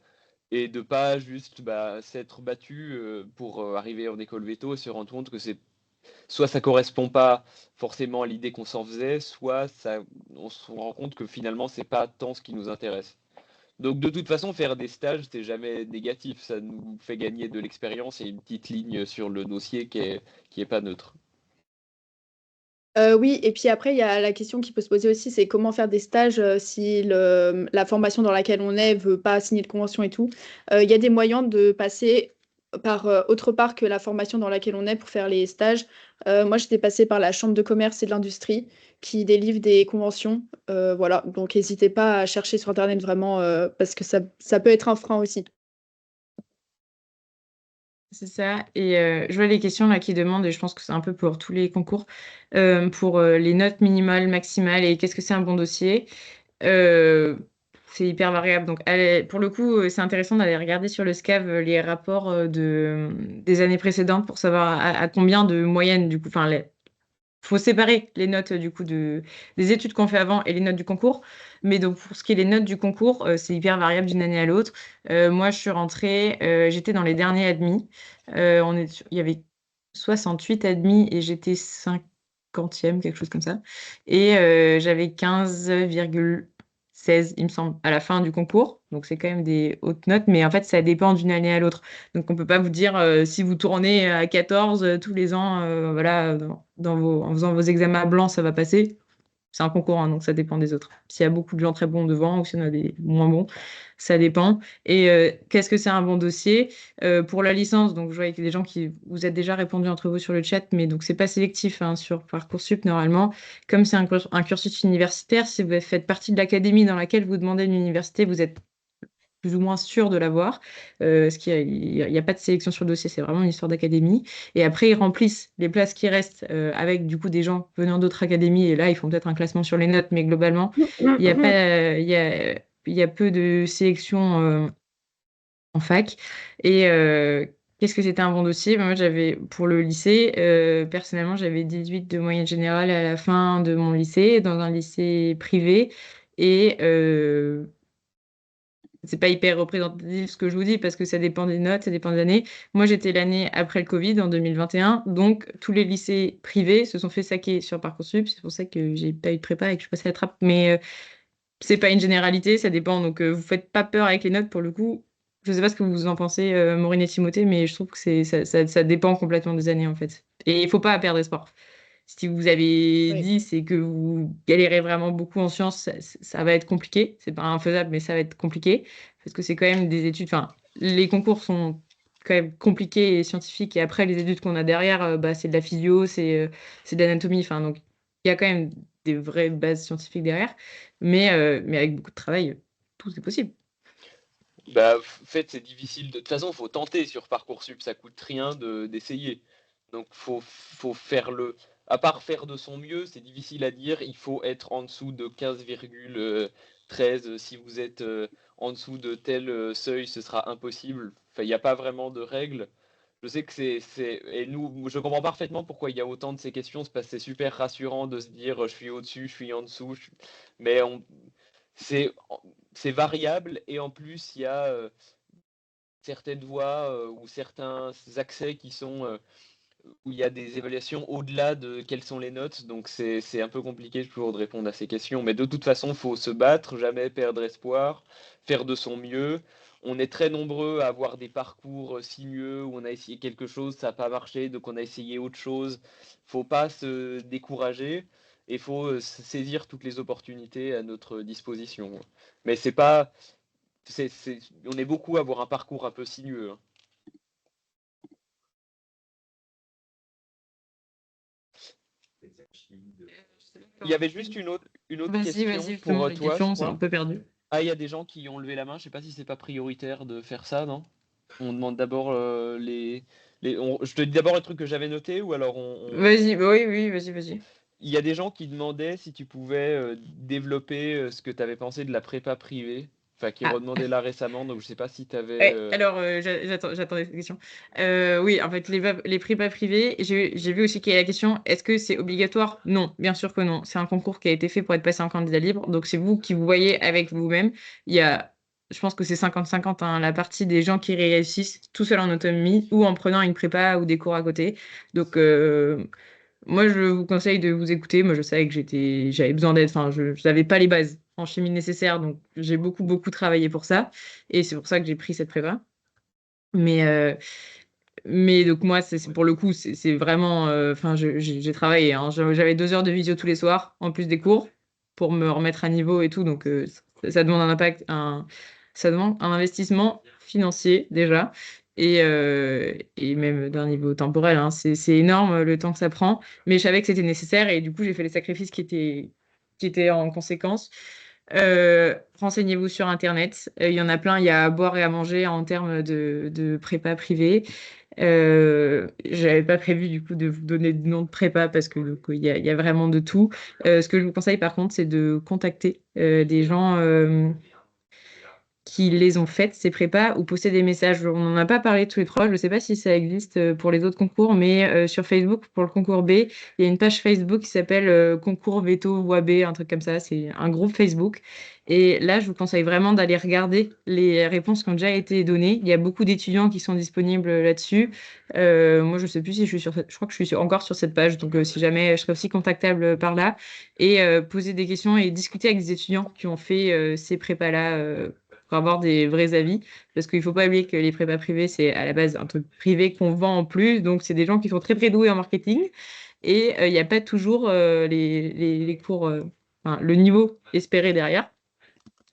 et de pas juste s'être battu pour arriver en école veto et se rendre compte que c'est soit ça correspond pas forcément à l'idée qu'on s'en faisait, soit on se rend compte que finalement c'est pas tant ce qui nous intéresse. Donc de toute façon, faire des stages, c'est jamais négatif, ça nous fait gagner de l'expérience et une petite ligne sur le dossier qui est pas neutre. Oui, et puis après, il y a la question qui peut se poser aussi, c'est comment faire des stages si la formation dans laquelle on est veut pas signer de convention et tout. Il y a des moyens de passer par autre part que la formation dans laquelle on est pour faire les stages. Moi, j'étais passée par la Chambre de commerce et de l'industrie qui délivrent des conventions. Voilà, donc n'hésitez pas à chercher sur Internet vraiment, parce que ça peut être un frein aussi. C'est ça. Et je vois les questions là qui demandent, et je pense que c'est un peu pour tous les concours, pour les notes minimales, maximales, et qu'est-ce que c'est un bon dossier. Euh, c'est hyper variable. Donc, pour le coup, c'est intéressant d'aller regarder sur le SCAV les rapports des années précédentes pour savoir à combien de moyenne, du coup, enfin, faut séparer les notes du coup des études qu'on fait avant et les notes du concours. Mais donc pour ce qui est des notes du concours, c'est hyper variable d'une année à l'autre. Moi, je suis rentrée, j'étais dans les derniers admis. Il y avait 68 admis et j'étais 50e, quelque chose comme ça. Et j'avais 15,16, il me semble, à la fin du concours. Donc c'est quand même des hautes notes, mais en fait, ça dépend d'une année à l'autre. Donc, on peut pas vous dire si vous tournez à 14 tous les ans, voilà, en faisant vos examens blancs, ça va passer. C'est un concours, hein, donc ça dépend des autres. S'il y a beaucoup de gens très bons devant ou s'il y en a des moins bons, ça dépend. Et qu'est-ce que c'est un bon dossier? Pour la licence, donc je vois qu'il y a des gens qui vous êtes déjà répondu entre vous sur le chat, mais donc c'est pas sélectif hein, sur Parcoursup normalement. Comme c'est un cursus universitaire, si vous faites partie de l'académie dans laquelle vous demandez une université, vous êtes plus ou moins sûr de l'avoir. Parce qu'il y a pas de sélection sur le dossier, c'est vraiment une histoire d'académie. Et après, ils remplissent les places qui restent avec du coup des gens venant d'autres académies. Et là, ils font peut-être un classement sur les notes, mais globalement, il y a pas, il y a peu de sélection en fac. Et qu'est-ce que c'était un bon dossier? Ben, moi, j'avais pour le lycée, personnellement, j'avais 18 de moyenne générale à la fin de mon lycée, dans un lycée privé. Et c'est pas hyper représentatif ce que je vous dis parce que ça dépend des notes, ça dépend des années. Moi, j'étais l'année après le Covid en 2021, donc tous les lycées privés se sont fait saquer sur Parcoursup. C'est pour ça que j'ai pas eu de prépa et que je suis passée à la trappe. Mais c'est pas une généralité, ça dépend. Donc vous faites pas peur avec les notes pour le coup. Je sais pas ce que vous en pensez, Maureen et Timothée, mais je trouve que ça dépend complètement des années en fait. Et il faut pas perdre espoir. Si vous avez Oui. 10 et que vous galérez vraiment beaucoup en sciences, ça va être compliqué. C'est pas infaisable, mais ça va être compliqué. Parce que c'est quand même des études. Enfin, les concours sont quand même compliqués et scientifiques. Et après, les études qu'on a derrière, bah, c'est de la physio, c'est de l'anatomie. Enfin, donc, il y a quand même des vraies bases scientifiques derrière. Mais avec beaucoup de travail, tout est possible. Bah, en fait, c'est difficile. De toute façon, faut tenter sur Parcoursup, ça coûte rien d'essayer. Donc, faut faire le. À part faire de son mieux, c'est difficile à dire. Il faut être en dessous de 15,13. Si vous êtes en dessous de tel seuil, ce sera impossible. Enfin, il n'y a pas vraiment de règles. Je sais que Et nous, je comprends parfaitement pourquoi il y a autant de ces questions. C'est parce que c'est super rassurant de se dire je suis au-dessus, je suis en dessous. Mais c'est c'est variable et en plus, il y a certaines voies ou certains accès qui sont où il y a des évaluations au-delà de quelles sont les notes. Donc c'est un peu compliqué toujours de répondre à ces questions. Mais de toute façon, il faut se battre, jamais perdre espoir, faire de son mieux. On est très nombreux à avoir des parcours sinueux où on a essayé quelque chose, ça n'a pas marché, donc on a essayé autre chose. Faut pas se décourager et il faut saisir toutes les opportunités à notre disposition. Mais c'est pas, on est beaucoup à avoir un parcours un peu sinueux, hein. Il y avait juste une autre Vas-y, question vas-y, pour pose les toi, je questions, c'est un crois. peu perdu. Ah, il y a des gens qui ont levé la main. Je sais pas si c'est pas prioritaire de faire ça, non? On demande d'abord je te dis d'abord le truc que j'avais noté ou alors Vas-y, bah oui, oui, vas-y, vas-y. Il y a des gens qui demandaient si tu pouvais développer ce que tu avais pensé de la prépa privée. Enfin, qui Ah. redemandaient là récemment, donc je sais pas si tu avais. Ouais, alors j'attendais cette question. Oui, en fait, les prépas privés, j'ai vu aussi qu'il y a la question, est-ce que c'est obligatoire? Non, bien sûr que non. C'est un concours qui a été fait pour être passé en candidat libre, donc c'est vous qui vous voyez avec vous-même. Il y a, je pense que c'est 50-50, hein, la partie des gens qui réussissent tout seuls en autonomie ou en prenant une prépa ou des cours à côté. Donc, moi, je vous conseille de vous écouter. Moi, je savais que j'avais besoin d'aide. Enfin, je n'avais pas les bases en chimie nécessaires, donc j'ai beaucoup, beaucoup travaillé pour ça. Et c'est pour ça que j'ai pris cette prépa. Mais, euh, mais donc moi, pour le coup, c'est vraiment... Enfin, j'ai travaillé, hein. J'avais 2 heures de visio tous les soirs, en plus des cours, pour me remettre à niveau et tout. Donc, ça demande un impact, ça demande un investissement financier déjà. Et même d'un niveau temporel, hein. C'est énorme le temps que ça prend, mais je savais que c'était nécessaire et du coup, j'ai fait les sacrifices qui étaient en conséquence. Renseignez-vous sur Internet. Il y en a plein, il y a à boire et à manger en termes de prépa privée. J'avais pas prévu du coup de vous donner de nom de prépa parce que donc, il y a vraiment de tout. Ce que je vous conseille par contre, c'est de contacter des gens qui les ont faites, ces prépas, ou poster des messages. On n'en a pas parlé tous les trois, je ne sais pas si ça existe pour les autres concours, mais sur Facebook, pour le concours B, il y a une page Facebook qui s'appelle Concours Veto WAB, un truc comme ça, c'est un groupe Facebook. Et là, je vous conseille vraiment d'aller regarder les réponses qui ont déjà été données. Il y a beaucoup d'étudiants qui sont disponibles là-dessus. Moi, je ne sais plus si je suis sur cette... Je crois que je suis encore sur cette page, donc si jamais je serai aussi contactable par là. Et poser des questions et discuter avec des étudiants qui ont fait ces prépas-là pour avoir des vrais avis. Parce qu'il ne faut pas oublier que les prépas privés, c'est à la base un truc privé qu'on vend en plus. Donc, c'est des gens qui sont très, très doués en marketing. Et il n'y a pas toujours les cours, enfin, le niveau espéré derrière.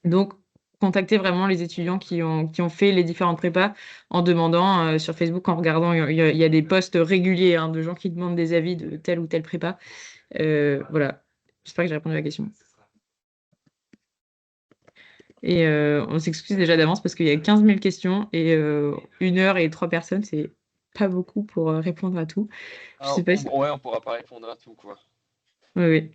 Donc, contactez vraiment les étudiants qui ont fait les différentes prépas en demandant sur Facebook, en regardant, il y a des posts réguliers hein, de gens qui demandent des avis de telle ou telle prépa. Voilà. J'espère que j'ai répondu à la question. Et on s'excuse déjà d'avance parce qu'il y a 15 000 questions et 1 heure et 3 personnes, c'est pas beaucoup pour répondre à tout. Je sais pas si... Ouais, on pourra pas répondre à tout, quoi. Oui, oui.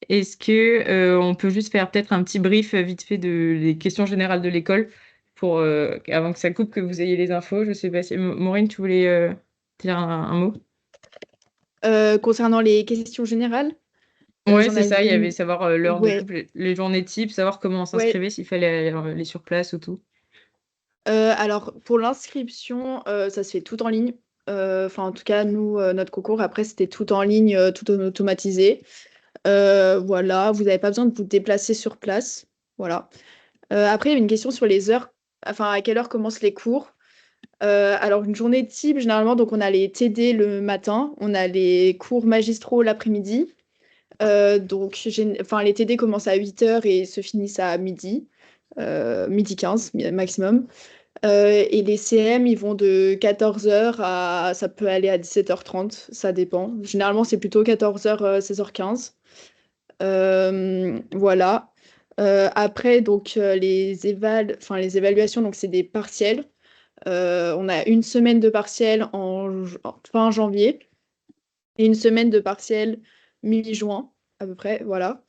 Est-ce que on peut juste faire peut-être un petit brief vite fait des questions générales de l'école pour avant que ça coupe, que vous ayez les infos. Je sais pas si Maureen, tu voulais dire un mot? Concernant les questions générales, Ouais, j'en c'est ça. Il y avais avait une. savoir l'heure de Ouais, coupe, les journées type, savoir comment on ouais. s'inscrivait, s'il fallait aller sur place ou tout. Alors, pour l'inscription, ça se fait tout en ligne. Enfin, en tout cas, nous, notre concours, après, c'était tout en ligne, tout automatisé. Voilà, vous n'avez pas besoin de vous déplacer sur place. Voilà. Après, il y avait une question sur les heures. Enfin, à quelle heure commencent les cours? Alors, une journée type, généralement, donc on a les TD le matin, on a les cours magistraux l'après-midi. Donc, enfin, les TD commencent à 8 h et se finissent à midi, midi 15 maximum. Et les CM, ils vont de 14 h à... Ça peut aller à 17 h 30, ça dépend. Généralement, c'est plutôt 14 h, 16 h 15. Voilà. Après, donc, enfin, les évaluations, donc c'est des partiels. On a une semaine de partiels en fin janvier et une semaine de partiels mi-juin, à peu près. Voilà.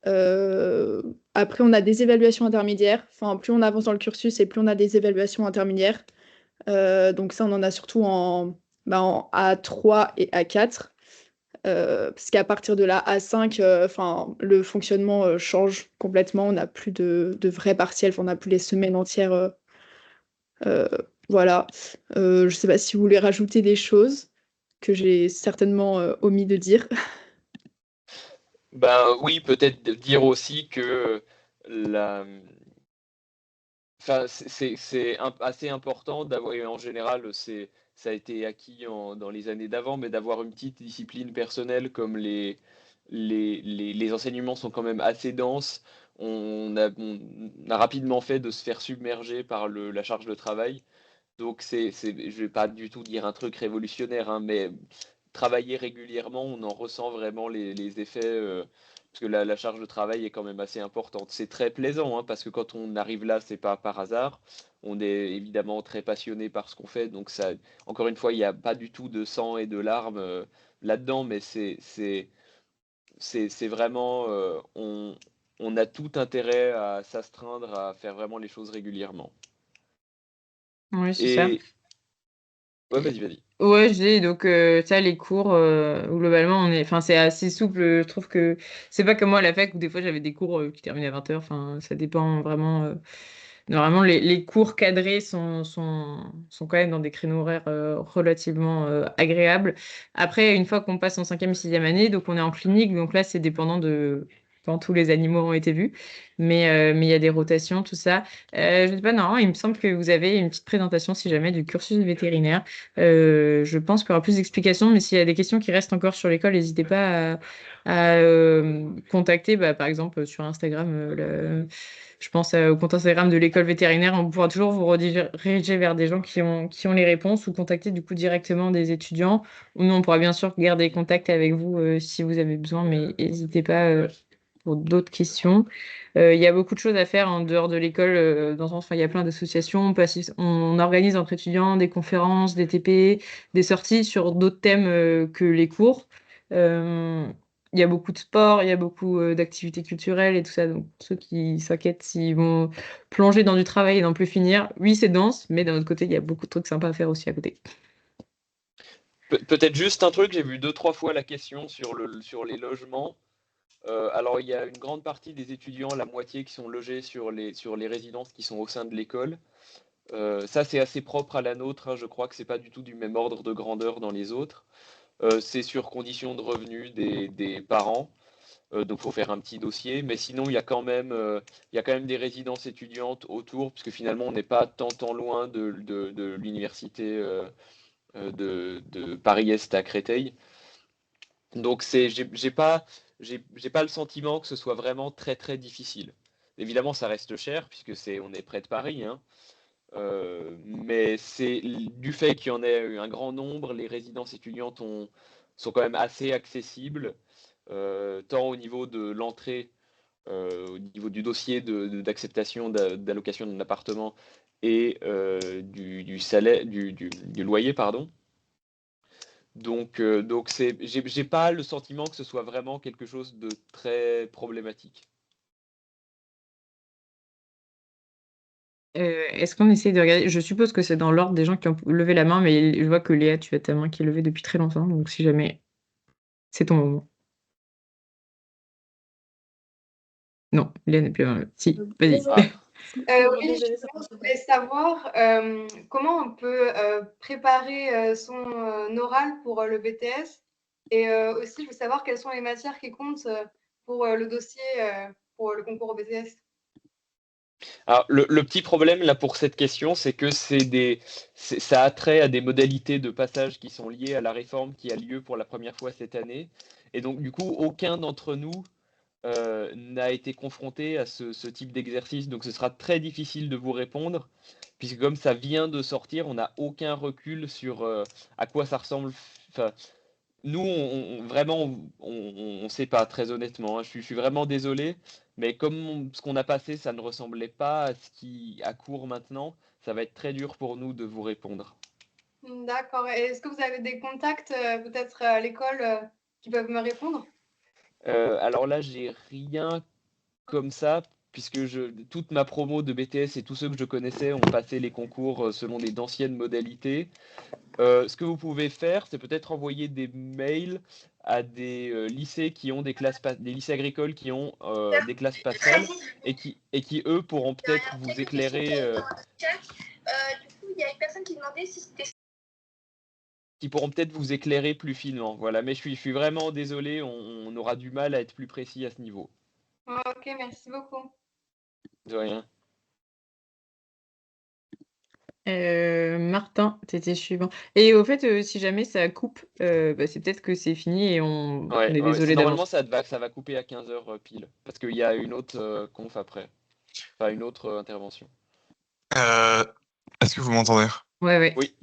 Après, on a des évaluations intermédiaires. Enfin, plus on avance dans le cursus et plus on a des évaluations intermédiaires. Donc ça, on en a surtout en A3 et A4. Parce qu'à partir de la A5, enfin, le fonctionnement change complètement. On n'a plus de vrais partiels. Enfin, on n'a plus les semaines entières. Euh, voilà. Je ne sais pas si vous voulez rajouter des choses que j'ai certainement omis de dire. Ben oui, peut-être dire aussi que la... Enfin, assez important d'avoir, et en général, ça a été acquis dans les années d'avant, mais d'avoir une petite discipline personnelle comme les enseignements sont quand même assez denses. On a rapidement fait de se faire submerger par la charge de travail. Donc, je vais pas du tout dire un truc révolutionnaire, hein, mais travailler régulièrement, on en ressent vraiment les effets, parce que la charge de travail est quand même assez importante. C'est très plaisant, hein, parce que quand on arrive là, c'est pas par hasard. On est évidemment très passionné par ce qu'on fait, donc ça, encore une fois, il n'y a pas du tout de sang et de larmes là-dedans, mais c'est vraiment, on a tout intérêt à s'astreindre à faire vraiment les choses régulièrement. Oui, c'est ça. Et ouais, vas-y, vas-y. Ouais, je dis, donc ça, les cours, globalement, enfin, c'est assez souple. Je trouve que c'est pas comme moi à la fac où des fois j'avais des cours qui terminaient à 20 h. Enfin, ça dépend vraiment. Normalement, les cours cadrés sont quand même dans des créneaux horaires relativement agréables. Après, une fois qu'on passe en 5e et 6e année, donc on est en clinique, donc là, c'est dépendant de quand tous les animaux ont été vus. Mais il y a des rotations, tout ça. Je sais pas, non, il me semble que vous avez une petite présentation, si jamais, du cursus vétérinaire. Je pense qu'il y aura plus d'explications, mais s'il y a des questions qui restent encore sur l'école, n'hésitez pas à contacter, bah, par exemple, sur Instagram, je pense au compte Instagram de l'école vétérinaire, on pourra toujours vous rediriger vers des gens qui ont les réponses ou contacter du coup directement des étudiants. Ou nous, on pourra bien sûr garder contact avec vous si vous avez besoin, mais n'hésitez pas pour d'autres questions. Il y a beaucoup de choses à faire en dehors de l'école, dans le sens, enfin, il y a plein d'associations. On organise entre étudiants des conférences, des TP, des sorties sur d'autres thèmes que les cours. Euh, il y a beaucoup de sport, il y a beaucoup d'activités culturelles et tout ça. Donc, ceux qui s'inquiètent s'ils vont plonger dans du travail et n'en plus finir, oui, c'est dense, mais d'un autre côté, il y a beaucoup de trucs sympas à faire aussi à côté. Peut-être juste un truc, j'ai vu 2-3 fois la question sur les logements. Alors, il y a une grande partie des étudiants, la moitié, qui sont logés sur les résidences qui sont au sein de l'école. Ça, c'est assez propre à la nôtre, hein. Je crois que c'est pas du tout du même ordre de grandeur dans les autres. C'est sur condition de revenus des parents. Donc, il faut faire un petit dossier. Mais sinon, il y a quand même des résidences étudiantes autour, puisque finalement, on n'est pas tant loin de l'université de Paris-Est à Créteil. Donc, j'ai pas le sentiment que ce soit vraiment très très difficile. Évidemment, ça reste cher, puisque on est près de Paris, hein. Mais c'est du fait qu'il y en ait un grand nombre, les résidences étudiantes sont quand même assez accessibles, tant au niveau de l'entrée, au niveau du dossier d'acceptation d'allocation d'un appartement et du salaire, du loyer, pardon. Donc j'ai pas le sentiment que ce soit vraiment quelque chose de très problématique. Est-ce qu'on essaie de regarder? Je suppose que c'est dans l'ordre des gens qui ont levé la main, mais je vois que Léa, tu as ta main qui est levée depuis très longtemps, donc si jamais c'est ton moment. Non, Léa n'est plus. Si, vas-y. Ah, Oui, justement, je voulais savoir comment on peut préparer son oral pour le BTS et aussi je veux savoir quelles sont les matières qui comptent pour le dossier pour le concours au BTS. Alors, le petit problème là pour cette question, c'est que ça a trait à des modalités de passage qui sont liées à la réforme qui a lieu pour la première fois cette année. Et donc, du coup, aucun d'entre nous n'a été confronté à ce type d'exercice. Donc, ce sera très difficile de vous répondre, puisque comme ça vient de sortir, on n'a aucun recul sur à quoi ça ressemble. Enfin, nous, vraiment, on sait pas, très honnêtement, hein. Je suis vraiment désolé, mais comme ce qu'on a passé, ça ne ressemblait pas à ce qui a cours maintenant, ça va être très dur pour nous de vous répondre. D'accord. Et est-ce que vous avez des contacts peut-être à l'école qui peuvent me répondre? Alors là, j'ai rien comme ça, puisque toute ma promo de BTS et tous ceux que je connaissais ont passé les concours selon des anciennes modalités. Ce que vous pouvez faire, c'est peut-être envoyer des mails à des lycées qui ont des lycées agricoles qui ont des classes spatiales et qui eux pourront peut-être vous éclairer. Du coup, il y a une personne qui demandait si c'était. Qui pourront peut-être vous éclairer plus finement. Voilà, mais je suis vraiment désolé, on aura du mal à être plus précis à ce niveau. Ok, merci beaucoup. De rien. Martin, t'étais suivant. Et au fait, si jamais ça coupe, c'est peut-être que c'est fini et on est désolé Normalement, d'avance. ça va couper à 15h pile, parce qu'il y a une autre conf après, enfin une autre intervention. Est-ce que vous m'entendez? Ouais. Oui.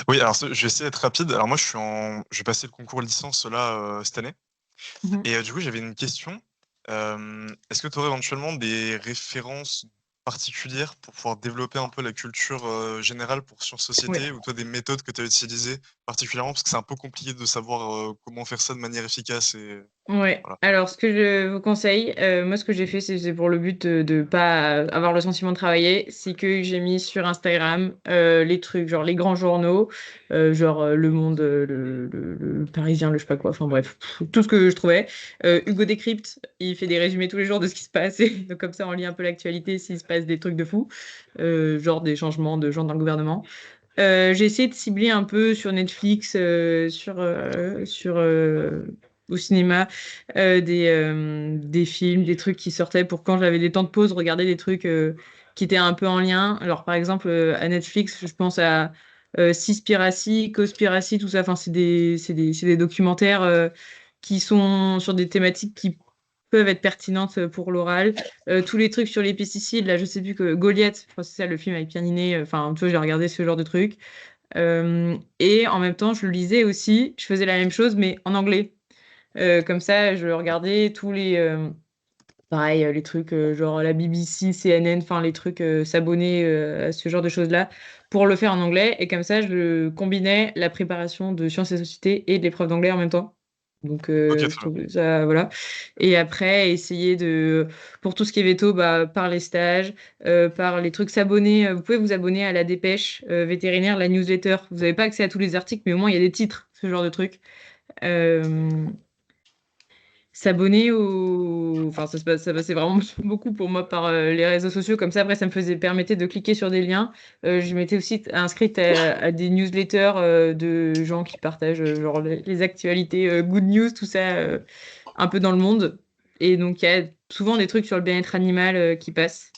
Oui, alors je vais essayer d'être rapide. Alors moi, je vais passer le concours licence là cette année. Mhm. Et du coup, j'avais une question. Est-ce que tu aurais éventuellement des références particulières pour pouvoir développer un peu la culture générale pour Sciences Société, ou toi des méthodes que tu as utilisées particulièrement, parce que c'est un peu compliqué de savoir comment faire ça de manière efficace et Ouais, voilà. alors ce que je vous conseille, moi ce que j'ai fait, c'est pour le but de pas avoir le sentiment de travailler, c'est que j'ai mis sur Instagram les trucs, genre les grands journaux, genre Le Monde, le Parisien, le je sais pas quoi, enfin bref, tout ce que je trouvais. Hugo Décrypte, il fait des résumés tous les jours de ce qui se passe, et donc comme ça on lit un peu l'actualité s'il se passe des trucs de fou, genre des changements de gens dans le gouvernement. J'ai essayé de cibler un peu sur Netflix, au cinéma, des films, des trucs qui sortaient pour quand j'avais des temps de pause, regarder des trucs qui étaient un peu en lien. Alors, par exemple, à Netflix, je pense à Seaspiracy, Cospiracy, tout ça. Enfin, c'est des documentaires qui sont sur des thématiques qui peuvent être pertinentes pour l'oral. Tous les trucs sur les pesticides, là, je sais plus que Goliath, je crois que c'est ça le film avec Pierre Ninet, enfin, tu vois, j'ai regardé ce genre de trucs. Et en même temps, je le lisais aussi, je faisais la même chose, mais en anglais. Comme ça, je regardais tous les... pareil, les trucs genre la BBC, CNN, enfin les trucs s'abonner à ce genre de choses-là pour le faire en anglais. Et comme ça, je combinais la préparation de sciences et société et de l'épreuve d'anglais en même temps. Donc, Ok, je très bien. trouve ça, voilà. Et après, essayer de, pour tout ce qui est veto, bah, par les stages, par les trucs s'abonner. Vous pouvez vous abonner à la dépêche vétérinaire, la newsletter. Vous n'avez pas accès à tous les articles, mais au moins il y a des titres, ce genre de trucs. Euh, S'abonner au... Enfin, ça passait vraiment beaucoup pour moi par les réseaux sociaux. Comme ça, après, ça me permettait de cliquer sur des liens. Je m'étais aussi inscrite à des newsletters de gens qui partagent genre les actualités, good news, tout ça, un peu dans le monde. Et donc, il y a souvent des trucs sur le bien-être animal qui passent.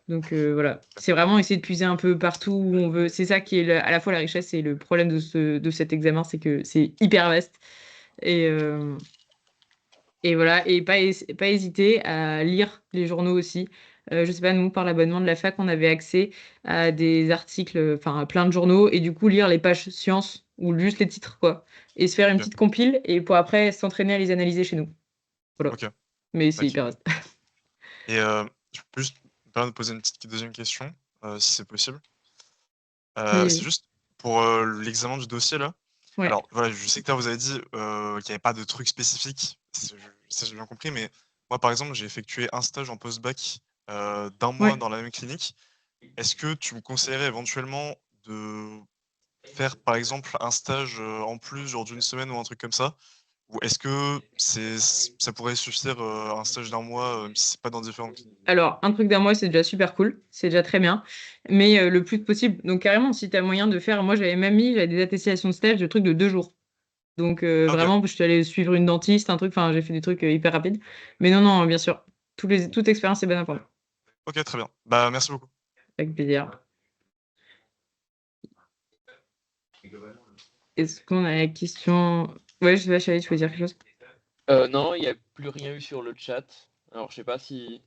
Donc voilà, c'est vraiment essayer de puiser un peu partout où on veut. C'est ça qui est à la fois la richesse et le problème de cet examen, c'est que c'est hyper vaste. Et, voilà, et pas hésiter à lire les journaux aussi. Je sais pas, nous, par l'abonnement de la fac, on avait accès à des articles, enfin, à plein de journaux, et du coup, lire les pages sciences, ou juste les titres, quoi. Et se faire une Ok, petite compile, et pour après s'entraîner à les analyser chez nous. Voilà. ok, Mais c'est ok. hyper vaste. Et je peux juste me permettre de poser une petite deuxième question, si c'est possible. Oui, C'est oui. juste pour l'examen du dossier là. Ouais. Alors voilà, je sais que vous avez dit qu'il n'y avait pas de truc spécifique, ça j'ai bien compris, mais moi par exemple j'ai effectué un stage en post-bac d'un mois Ouais. dans la même clinique. Est-ce que tu me conseillerais éventuellement de faire par exemple un stage en plus, genre d'une semaine ou un truc comme ça? Ou est-ce que ça pourrait suffire un stage d'un mois, si c'est pas dans différentes cliniques? Alors, un truc d'un mois, c'est déjà super cool, c'est déjà très bien, mais le plus possible. Donc, carrément, si tu as moyen de faire, moi, j'avais même mis, j'avais des attestations de stage de trucs de 2 jours. Donc, Ah, ok, vraiment, je suis allée suivre une dentiste, un truc, enfin, j'ai fait des trucs hyper rapides. Mais non, non, bien sûr, toute expérience est bonne à prendre. ok, très bien. Bah merci beaucoup. Avec plaisir. Est-ce qu'on a la question? Ouais, je sais pas, Charlie, tu veux dire quelque chose? Non, il n'y a plus rien eu sur le chat. Alors, je sais pas si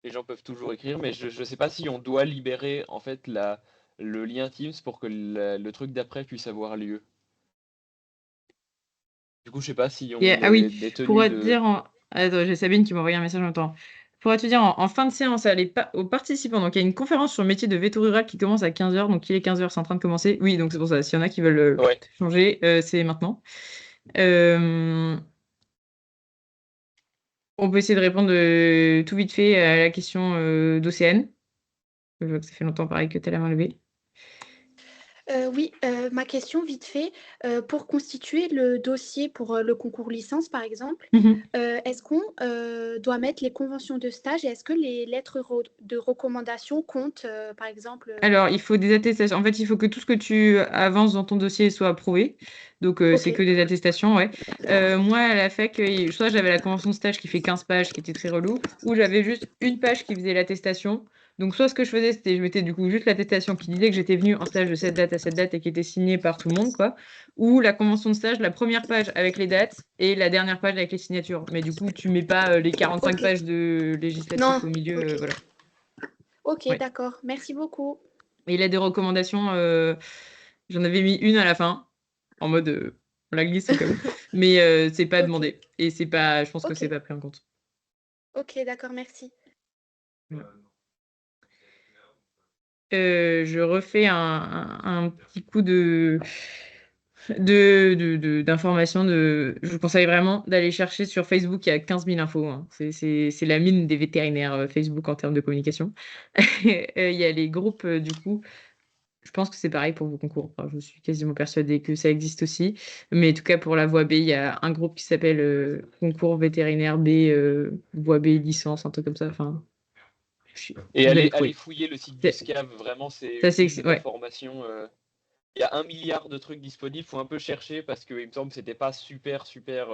les gens peuvent toujours écrire, mais je sais pas si on doit libérer en fait le lien Teams pour que le truc d'après puisse avoir lieu. Du coup, je sais pas si on Ah oui, est pour tenu te de. dire, attends, j'ai Sabine qui m'a envoyé un message en même temps. Pour te dire, en fin de séance, aux participants, donc il y a une conférence sur le métier de veto rural qui commence à 15h, donc il est 15h, c'est en train de commencer. Oui, donc c'est pour ça, s'il y en a qui veulent Ouais. changer, c'est maintenant. Euh, on peut essayer de répondre tout vite fait à la question d'Océane. Je vois que ça fait longtemps pareil que tu as la main levée. Oui, ma question vite fait, pour constituer le dossier pour, le concours licence par exemple, Mhm. est-ce qu'on, doit mettre les conventions de stage et est-ce que les lettres de recommandation comptent, par exemple, Alors, il faut des attestations. En fait, il faut que tout ce que tu avances dans ton dossier soit approuvé. Donc, c'est OK. que des attestations, ouais. Moi, à la fac, soit j'avais la convention de stage qui fait 15 pages, qui était très relou, ou j'avais juste une page qui faisait l'attestation. Donc, soit ce que je faisais, c'était je mettais du coup juste l'attestation qui disait que j'étais venue en stage de cette date à cette date et qui était signée par tout le monde, quoi. Ou la convention de stage, la première page avec les dates et la dernière page avec les signatures. Mais du coup, tu mets pas les 45 OK. pages de législatif Non, au milieu, OK. voilà. OK, Ouais. d'accord. Merci beaucoup. Et il a des recommandations. J'en avais mis une à la fin, en mode on la glisse au cas où. Mais c'est pas OK. demandé. Et c'est pas, je pense que c'est OK. pas pris en compte. OK, d'accord, merci. Voilà. Je refais un petit coup d'informations. Je vous conseille vraiment d'aller chercher sur Facebook. Il y a 15 000 infos, hein. C'est la mine des vétérinaires Facebook en termes de communication. Il y a les groupes, du coup. Je pense que c'est pareil pour vos concours. Enfin, je suis quasiment persuadée que ça existe aussi. Mais en tout cas, pour la voie B, il y a un groupe qui s'appelle Concours vétérinaire B, voie B licence, un truc comme ça. Enfin, Et vous allez aller trouver. fouiller le site du C'est- SCAV, vraiment, c'est Ça, une mine ouais. d'informations. Il y a 1 milliard de trucs disponibles, faut un peu chercher parce qu'il me semble que c'était pas super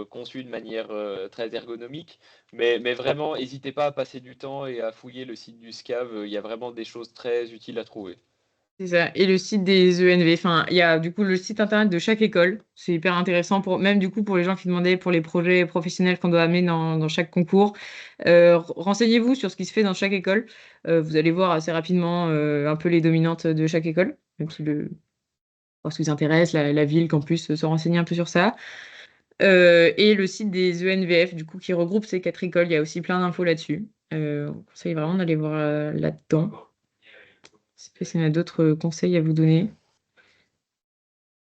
conçu de manière très ergonomique. Mais vraiment, n'hésitez pas à passer du temps et à fouiller le site du SCAV. Il y a vraiment des choses très utiles à trouver. C'est ça. Et le site des ENV. Enfin, il y a du coup le site internet de chaque école. C'est hyper intéressant pour même du coup pour les gens qui demandaient pour les projets professionnels qu'on doit amener dans chaque concours. Renseignez-vous sur ce qui se fait dans chaque école. Vous allez voir assez rapidement un peu les dominantes de chaque école, même si pour ce qui vous intéresse, la ville, campus, se renseigner un peu sur ça. Et le site des ENVF, du coup, qui regroupe ces 4 écoles. Il y a aussi plein d'infos là-dessus. On conseille vraiment d'aller voir là-dedans. Je sais pas s'il y en a d'autres conseils à vous donner.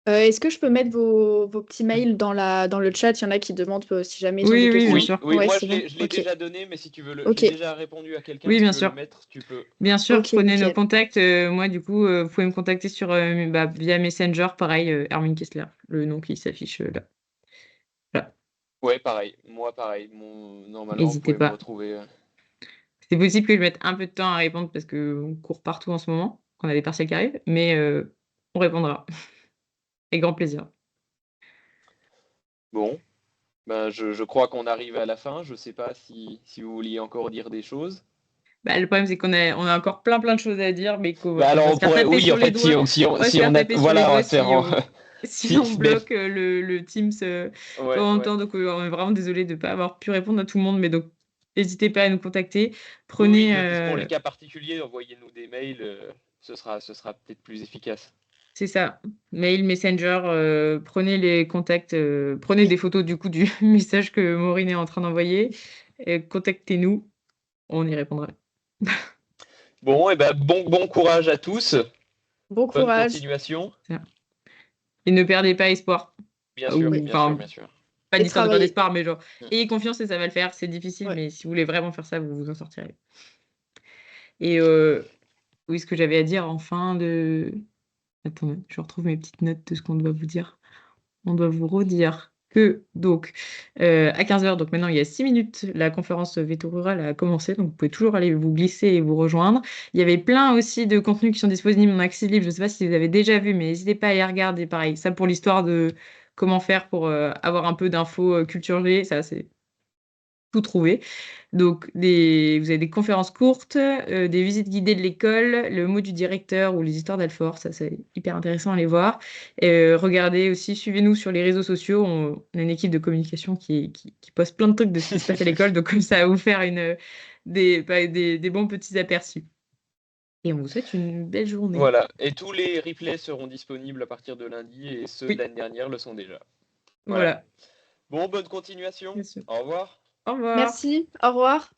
Est-ce que je peux mettre vos petits mails dans le chat? Il y en a qui demandent si jamais ils ont Oui, des oui, questions. bien Oui, sûr. oui, Ouais, moi c'est je bon. l'ai Ok. déjà donné, mais si tu veux Ok. j'ai déjà répondu à quelqu'un, Oui, si bien tu veux le sûr. mettre, tu peux. Bien sûr, Ok, prenez nos nickel. contacts. Moi, du coup, vous pouvez me contacter sur, via Messenger, pareil, Hermine Kessler, le nom qui s'affiche là. Voilà. Ouais, pareil. Moi, pareil. Normalement, vous N'hésitez pouvez me pas. retrouver. C'est possible que je mette un peu de temps à répondre parce qu'on court partout en ce moment, qu'on a des partiels qui arrivent, mais on répondra. Avec grand plaisir. Bon, ben, je crois qu'on arrive à la fin. Je sais pas si vous vouliez encore dire des choses. Bah, le problème, c'est qu'on a encore plein de choses à dire, mais qu'on Bah on alors va on se faire pourrait, taper oui, en sur les fait, doigts. On va se si faire on a, taper sur les voilà, on va doigts faire si en, si on mais- bloque le Teams ouais, pendant ouais. longtemps. Donc, on est vraiment désolé de ne pas avoir pu répondre à tout le monde, mais donc, n'hésitez pas à nous contacter. Oui, Prenez, mais pour les cas particuliers, envoyez-nous des mails, ce sera peut-être plus efficace. c'est ça, mail, Messenger, prenez les contacts, prenez des photos du coup du message que Maureen est en train d'envoyer, et contactez-nous, on y répondra. Bon, et ben bon courage à tous. Bon Bonne courage. continuation. Ça. Et ne perdez pas espoir. Bien sûr, Ou, Oui. bien sûr, enfin, bien sûr. pas Et d'histoire de perdre travailler. espoir, mais genre, Mm. ayez confiance et ça va le faire. C'est difficile, Ouais. mais si vous voulez vraiment faire ça, vous vous en sortirez. Et oui, ce que j'avais à dire en fin de... Attendez, je retrouve mes petites notes de ce qu'on doit vous dire. On doit vous redire que, donc, à 15 heures, donc maintenant il y a 6 minutes, la conférence Veto Rural a commencé, donc vous pouvez toujours aller vous glisser et vous rejoindre. Il y avait plein aussi de contenus qui sont disponibles en accès libre. Je ne sais pas si vous avez déjà vu, mais n'hésitez pas à les regarder. Pareil, ça pour l'histoire de comment faire pour avoir un peu d'infos culture G, ça c'est tout trouvé. Donc, vous avez des conférences courtes, des visites guidées de l'école, le mot du directeur ou les histoires d'Alfort, ça c'est hyper intéressant à les voir. Regardez aussi, suivez-nous sur les réseaux sociaux, on a une équipe de communication qui poste plein de trucs de ce qui se passe à l'école, donc comme ça va vous faire des bons petits aperçus. Et on vous souhaite une belle journée. Voilà. Et tous les replays seront disponibles à partir de lundi et ceux Oui. de l'année dernière le sont déjà. Voilà. Bon, bonne continuation. Bien sûr. Au revoir. Au revoir. Merci. Au revoir.